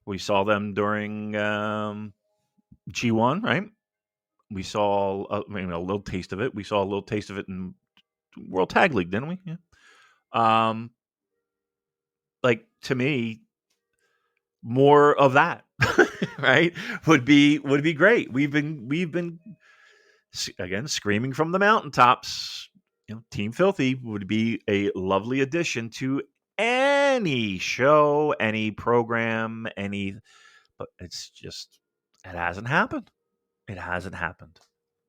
we saw them during G1, right? We saw a little taste of it. We saw a little taste of it in World Tag League, didn't we? Yeah. To me, more of that, right? Would be great. We've been again screaming from the mountaintops. Team Filthy would be a lovely addition to any show, any program, but it's just it hasn't happened. It hasn't happened.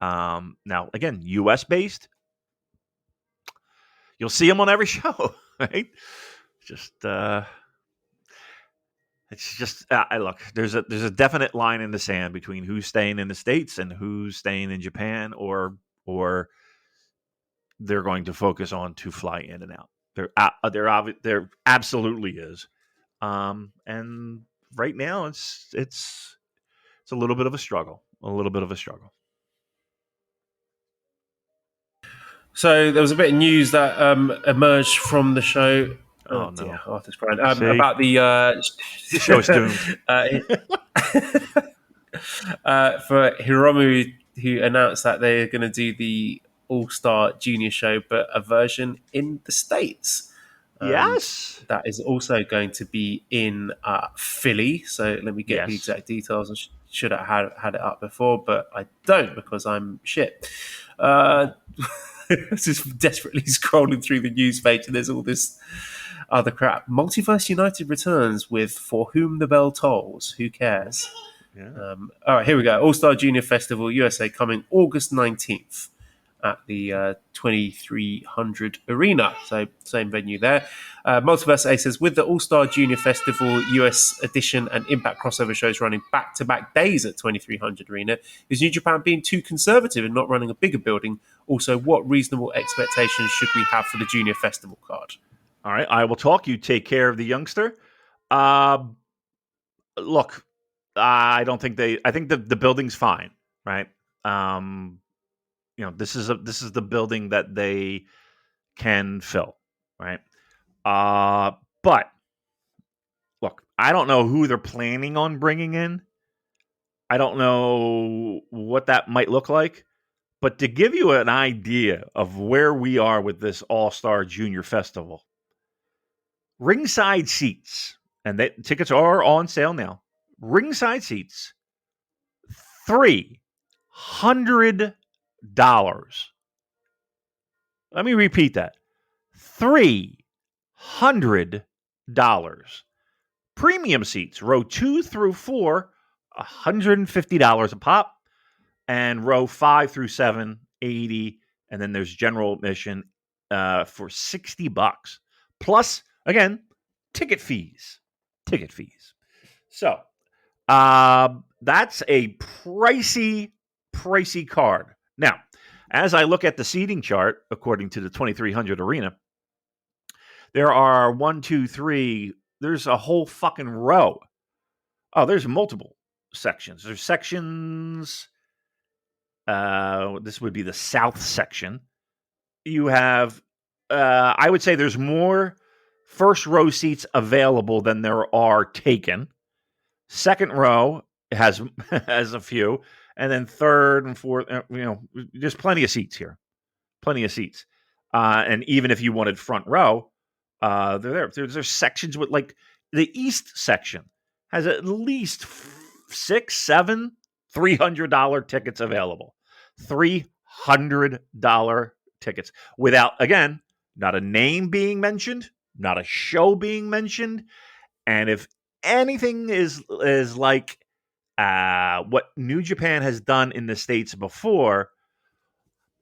Now, again, U.S. based, you'll see them on every show, right? It's just look. There's a definite line in the sand between who's staying in the States and who's staying in Japan, or they're going to focus on to fly in and out. There absolutely is, and right now it's a little bit of a struggle. So there was a bit of news that emerged from the show. Oh no, dear, Arthur's crying. About the show's doomed. For Hiromu, who announced that they're going to do the All-Star Junior show, but a version in the States. Yes. That is also going to be in Philly. So let me get the exact details. I should have had it up before, but I don't because I'm shit. Just desperately scrolling through the news page, and there's all this other crap. Multiverse United returns with For Whom the Bell Tolls. Who cares? Yeah. All right, here we go. All Star Junior Festival USA coming August 19th at the 2300 Arena. So same venue there. Multiverse A says, with the All Star Junior Festival US edition and Impact crossover shows running back-to-back days at 2300 Arena, is New Japan being too conservative and not running a bigger building? Also, what reasonable expectations should we have for the Junior Festival card? All right, I will talk. You take care of the youngster. Look, I don't think I think the building's fine, right? This is the building that they can fill, right? But look, I don't know who they're planning on bringing in. I don't know what that might look like. But to give you an idea of where we are with this All-Star Junior Festival, ringside seats, and tickets are on sale now. Ringside seats, $300. Let me repeat that. $300. Premium seats, row 2 through 4, $150 a pop. And row 5 through 7, $80. And then there's general admission for $60. Plus, again, ticket fees. So, that's a pricey card. Now, as I look at the seating chart, according to the 2300 Arena, there are 1, 2, 3. There's a whole fucking row. Oh, there's multiple sections. There's sections. This would be the south section. You have, I would say there's more first row seats available than there are taken. Second row has a few, and then third and fourth, there's plenty of seats here. Plenty of seats. And even if you wanted front row, they're there. There's sections with, like, the east section has at least 6, 7 $300 tickets available. $300 tickets without, again, not a name being mentioned, not a show being mentioned. And if anything is like what New Japan has done in the States before,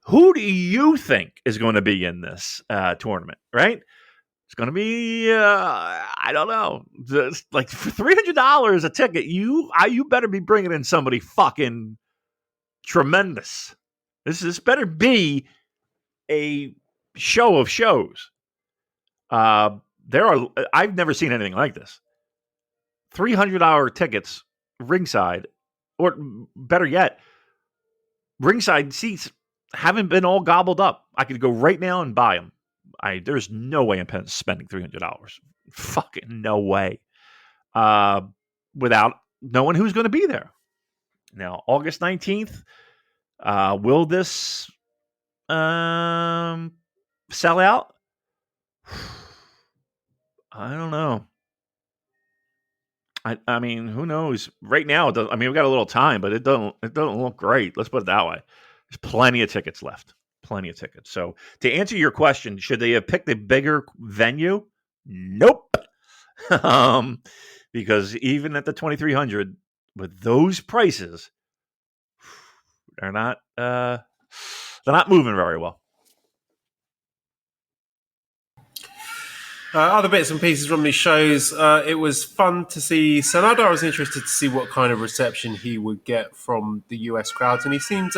who do you think is going to be in this tournament, right? It's going to be, I don't know, like for $300 a ticket, you better be bringing in somebody fucking tremendous. This better be a show of shows. I've never seen anything like this. $300 tickets ringside, or better yet, ringside seats haven't been all gobbled up. I could go right now and buy them. There's no way I'm spending $300. Fucking no way. Without knowing who's going to be there. Now, August 19th, will this sell out? I don't know. I mean, who knows? Right now, we've got a little time, but it doesn't look great. Let's put it that way. There's plenty of tickets left. Plenty of tickets. So to answer your question, should they have picked a bigger venue? Nope. Because even at the 2300, with those prices, they're not moving very well. Other bits and pieces from these shows. It was fun to see Sanada. I was interested to see what kind of reception he would get from the US crowds, and he seemed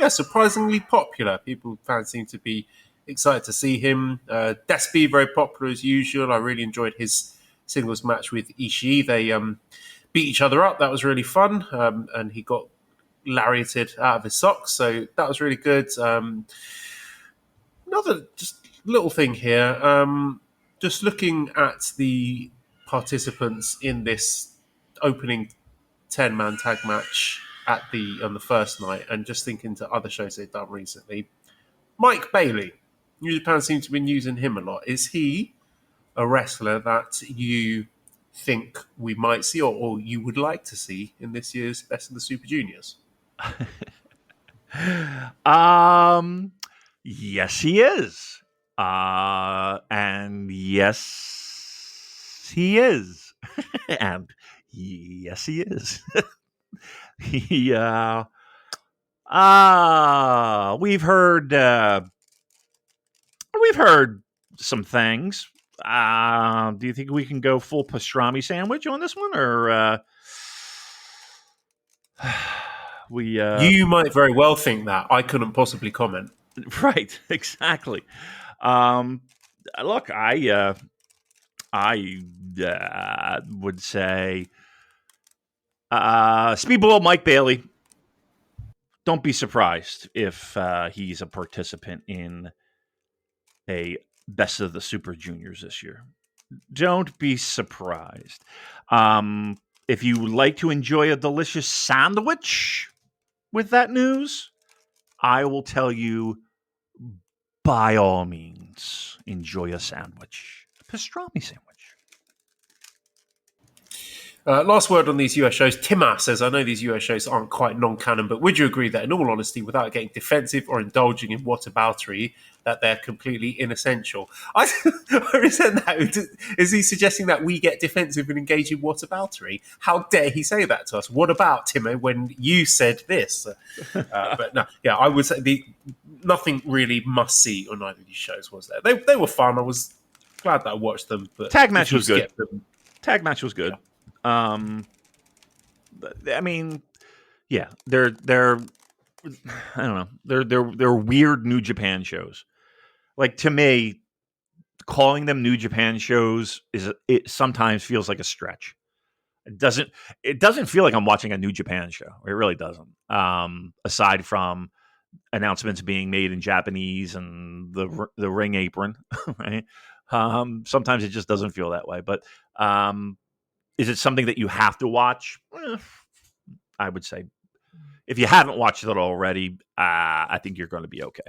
surprisingly popular. Fans seem to be excited to see him. Despy, very popular as usual. I really enjoyed his singles match with Ishii. They beat each other up. That was really fun, and he got lariated out of his socks, so that was really good. Another just little thing here. Just looking at the participants in this opening 10-man tag match on the first night, and just thinking to other shows they've done recently, Mike Bailey, New Japan seems to have been using him a lot. Is he a wrestler that you think we might see or you would like to see in this year's Best of the Super Juniors? Yes, he is. And yes, he is. And yes, he is. He, we've heard some things. Do you think we can go full pastrami sandwich on this one, or we? You might very well think that. I couldn't possibly comment. Right, exactly. Look, I would say Speedball Mike Bailey. Don't be surprised if he's a participant in a Best of the Super Juniors this year. Don't be surprised. If you would like to enjoy a delicious sandwich with that news, I will tell you, by all means, enjoy a sandwich. A pastrami sandwich. Last word on these US shows. Timar says, I know these US shows aren't quite non-canon, but would you agree that in all honesty, without getting defensive or indulging in whataboutery, that they're completely inessential? I resent that. Is he suggesting that we get defensive and engage in whataboutery? How dare he say that to us? What about, Timo, when you said this? But no, yeah, I would say nothing really must-see on either of these shows, was there? They were fun. I was glad that I watched them. But Tag match was good. Tag match was good. Yeah. I mean, yeah, they're I don't know. They're weird New Japan shows. Like, to me, calling them New Japan shows it sometimes feels like a stretch. It doesn't feel like I'm watching a New Japan show. It really doesn't. Aside from announcements being made in Japanese and the ring apron, right? Sometimes it just doesn't feel that way. But is it something that you have to watch? I would say, if you haven't watched it already, I think you're going to be okay.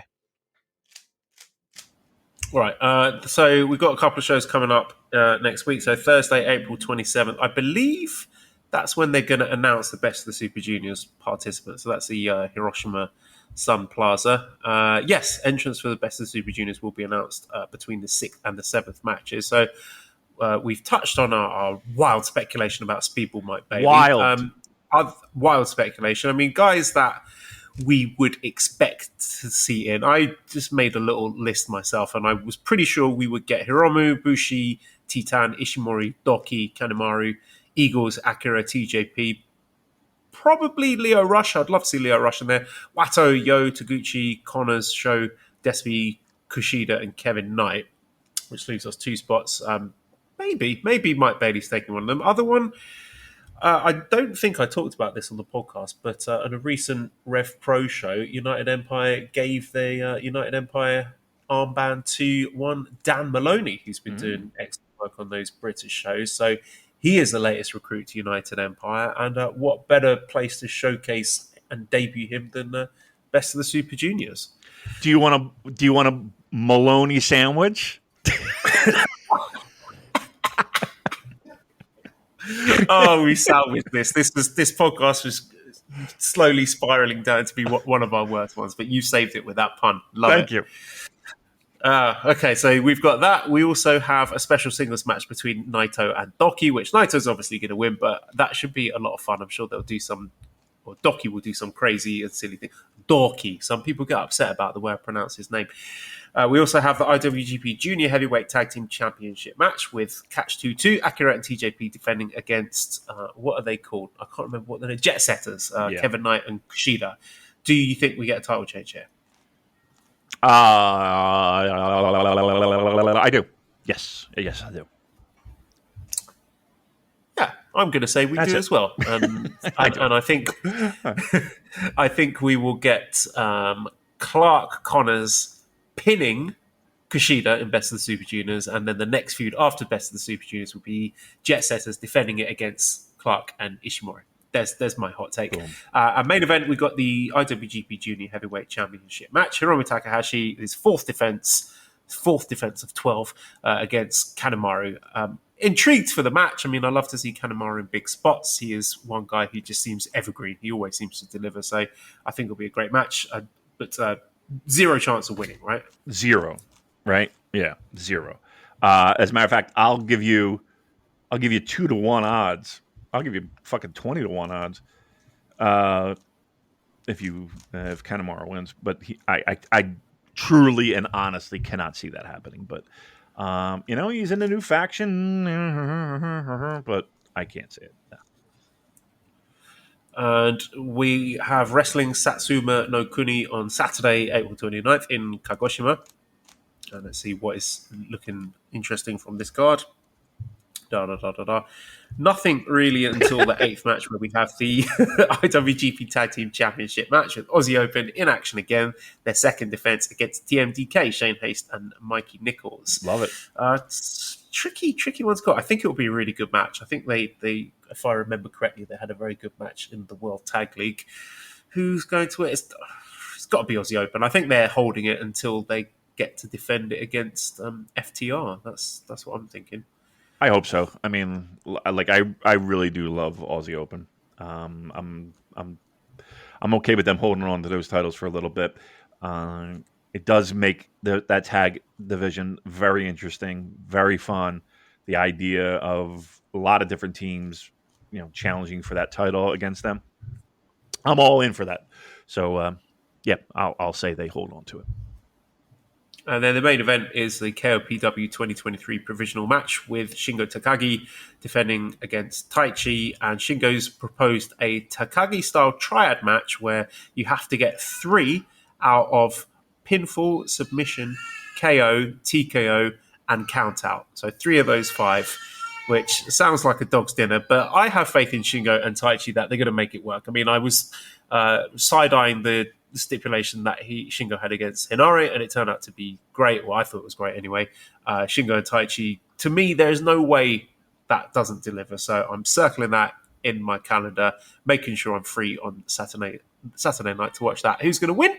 All right. So we've got a couple of shows coming up next week. So Thursday, April 27th, I believe that's when they're going to announce the Best of the Super Juniors participants. So that's the Hiroshima Sun Plaza. Yes, entrance for the Best of the Super Juniors will be announced between the 6th and the 7th matches. So we've touched on our wild speculation about Speedball Mike Bailey. Wild speculation. I mean, guys that we would expect to see in. I just made a little list myself, and I was pretty sure we would get Hiromu, Bushi, Titan, Ishimori, Doki, Kanemaru, Eagles, Akira, TJP, probably Leo Rush. I'd love to see Leo Rush in there. Wato, Yo, Taguchi, Connors, Sho, Despi, Kushida, and Kevin Knight, which leaves us 2 spots. Maybe Mike Bailey's taking one of them. Other one, I don't think I talked about this on the podcast, but on a recent Rev Pro show, United Empire gave the United Empire armband to one Dan Maloney, who's been doing excellent work on those British shows. So he is the latest recruit to United Empire, and what better place to showcase and debut him than Best of the Super Juniors? Do you want a Maloney sandwich? Oh, we salvaged this. This podcast was slowly spiraling down to be one of our worst ones, but you saved it with that pun. Thank you. Okay, so we've got that. We also have a special singles match between Naito and Doki, which Naito's obviously going to win, but that should be a lot of fun. I'm sure they'll do some, or Doki will do some crazy and silly thing. Doki. Some people get upset about the way I pronounce his name. We also have the IWGP Junior Heavyweight Tag Team Championship match with Catch 2-2, Akira and TJP defending against, what are they called? I can't remember what they're Jet Setters, Kevin Knight and Kushida. Do you think we get a title change here? I do. Yes, I do. Yeah, I'm going to say we do as well. And I think I think we will get Clark Connors pinning Kushida in Best of the Super Juniors, and then the next feud after Best of the Super Juniors will be Jet Setters defending it against Clark and Ishimori. There's my hot take. Cool. Our main event, we've got the IWGP Junior Heavyweight Championship match. Hiromu Takahashi, his fourth defense of 12 against Kanemaru. Intrigued for the match. I mean, I love to see Kanemaru in big spots. He is one guy who just seems evergreen. He always seems to deliver. So I think it'll be a great match. But zero chance of winning, right? Zero, right? Yeah, zero. As a matter of fact, I'll give you 2-1 odds. I'll give you fucking 20-1 odds if Kanemaru wins, but I truly and honestly cannot see that happening. But he's in a new faction, but I can't see it. No. And we have Wrestling Satsuma no Kuni on Saturday, April 29th in Kagoshima. And let's see what is looking interesting from this card. Nothing really until the 8th match, where we have the IWGP Tag Team Championship match with Aussie Open in action again. Their second defense against TMDK, Shane Haste and Mikey Nichols. Love it. It's tricky one to call. I think it will be a really good match. I think they, if I remember correctly, they had a very good match in the World Tag League. Who's going to it? It's got to be Aussie Open. I think they're holding it until they get to defend it against FTR. That's what I'm thinking. I hope so. I mean, I really do love Aussie Open. I'm okay with them holding on to those titles for a little bit. It does make that tag division very interesting, very fun. The idea of a lot of different teams, challenging for that title against them. I'm all in for that. So, I'll say they hold on to it. And then the main event is the KOPW 2023 provisional match with Shingo Takagi defending against Taichi. And Shingo's proposed a Takagi-style triad match where you have to get 3 out of pinfall, submission, KO, TKO, and count out. So 3 of those 5, which sounds like a dog's dinner. But I have faith in Shingo and Taichi that they're going to make it work. I mean, I was side-eyeing the stipulation that Shingo had against Hinare, and it turned out to be great. Well, I thought it was great anyway. Shingo and Taichi, to me, there's no way that doesn't deliver. So I'm circling that in my calendar, making sure I'm free on Saturday night to watch that. Who's going to win?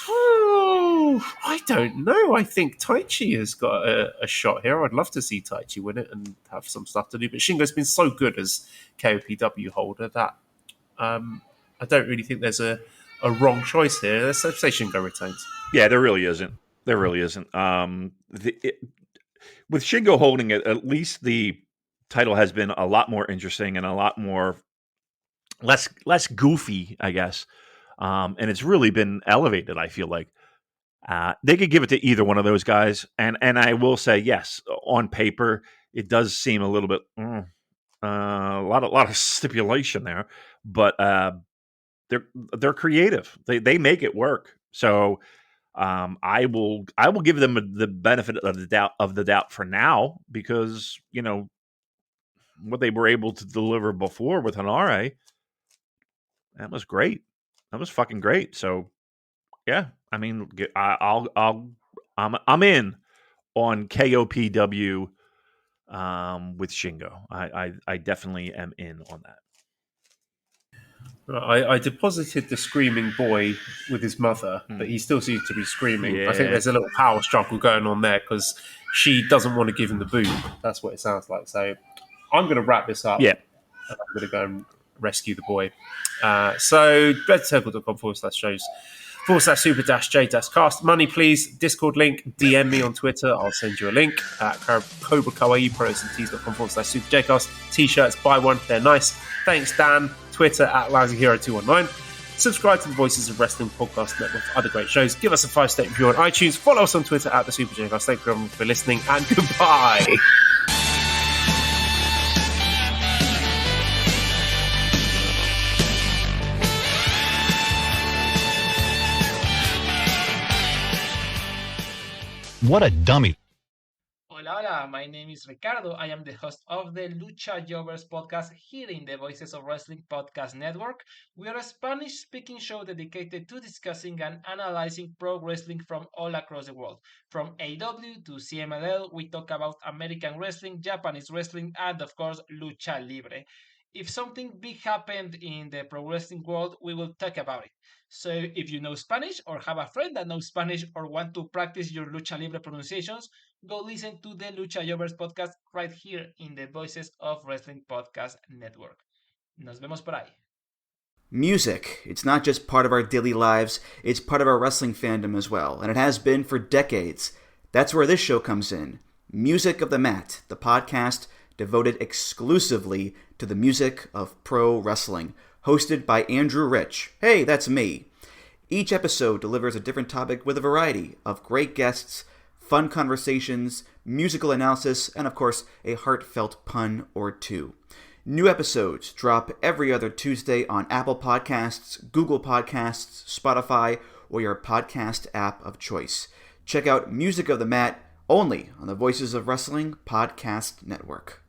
I don't know. I think Taichi has got a shot here. I'd love to see Taichi win it and have some stuff to do. But Shingo's been so good as KOPW holder that I don't really think there's a wrong choice here. Let's say Shingo retains. Yeah, there really isn't. With Shingo holding it, at least the title has been a lot more interesting and a lot more less goofy, I guess. And it's really been elevated, I feel like. They could give it to either one of those guys. And I will say, yes, on paper, it does seem a little bit a lot of stipulation there. But they're creative. They make it work. So I will give them the benefit of the doubt for now, because what they were able to deliver before with Hinare, that was great. That was fucking great. So yeah, I mean, I'm in on KOPW with Shingo. I definitely am in on that. I deposited the screaming boy with his mother, but he still seems to be screaming. Yeah. I think there's a little power struggle going on there because she doesn't want to give him the boot. That's what it sounds like. So I'm going to wrap this up. Yeah. I'm going to go and rescue the boy. So redcircle.com/shows /super-j-cast. Money, please. Discord link. DM me on Twitter. I'll send you a link. Cobra Kawaii ProSandTees.com/super-j-cast. T-shirts, buy one. They're nice. Thanks, Dan. Twitter @LousyHero219. Subscribe to the Voices of Wrestling Podcast Network for other great shows. Give us a 5-star review on iTunes. Follow us on Twitter @TheSuperJcast. Thank you everyone for listening, and goodbye. What a dummy. Hola, my name is Ricardo. I am the host of the Lucha Jovers podcast here in the Voices of Wrestling Podcast Network. We are a Spanish-speaking show dedicated to discussing and analyzing pro wrestling from all across the world. From AEW to CMLL, we talk about American wrestling, Japanese wrestling, and of course, Lucha Libre. If something big happened in the pro wrestling world, we will talk about it. So if you know Spanish or have a friend that knows Spanish or want to practice your Lucha Libre pronunciations, go listen to the Lucha Jovers podcast right here in the Voices of Wrestling Podcast Network. Nos vemos por ahí. Music. It's not just part of our daily lives, it's part of our wrestling fandom as well, and it has been for decades. That's where this show comes in. Music of the Mat, the podcast devoted exclusively to the music of pro wrestling. hosted by Andrew Rich. Hey, that's me. Each episode delivers a different topic with a variety of great guests, fun conversations, musical analysis, and of course, a heartfelt pun or two. New episodes drop every other Tuesday on Apple Podcasts, Google Podcasts, Spotify, or your podcast app of choice. Check out Music of the Mat only on the Voices of Wrestling Podcast Network.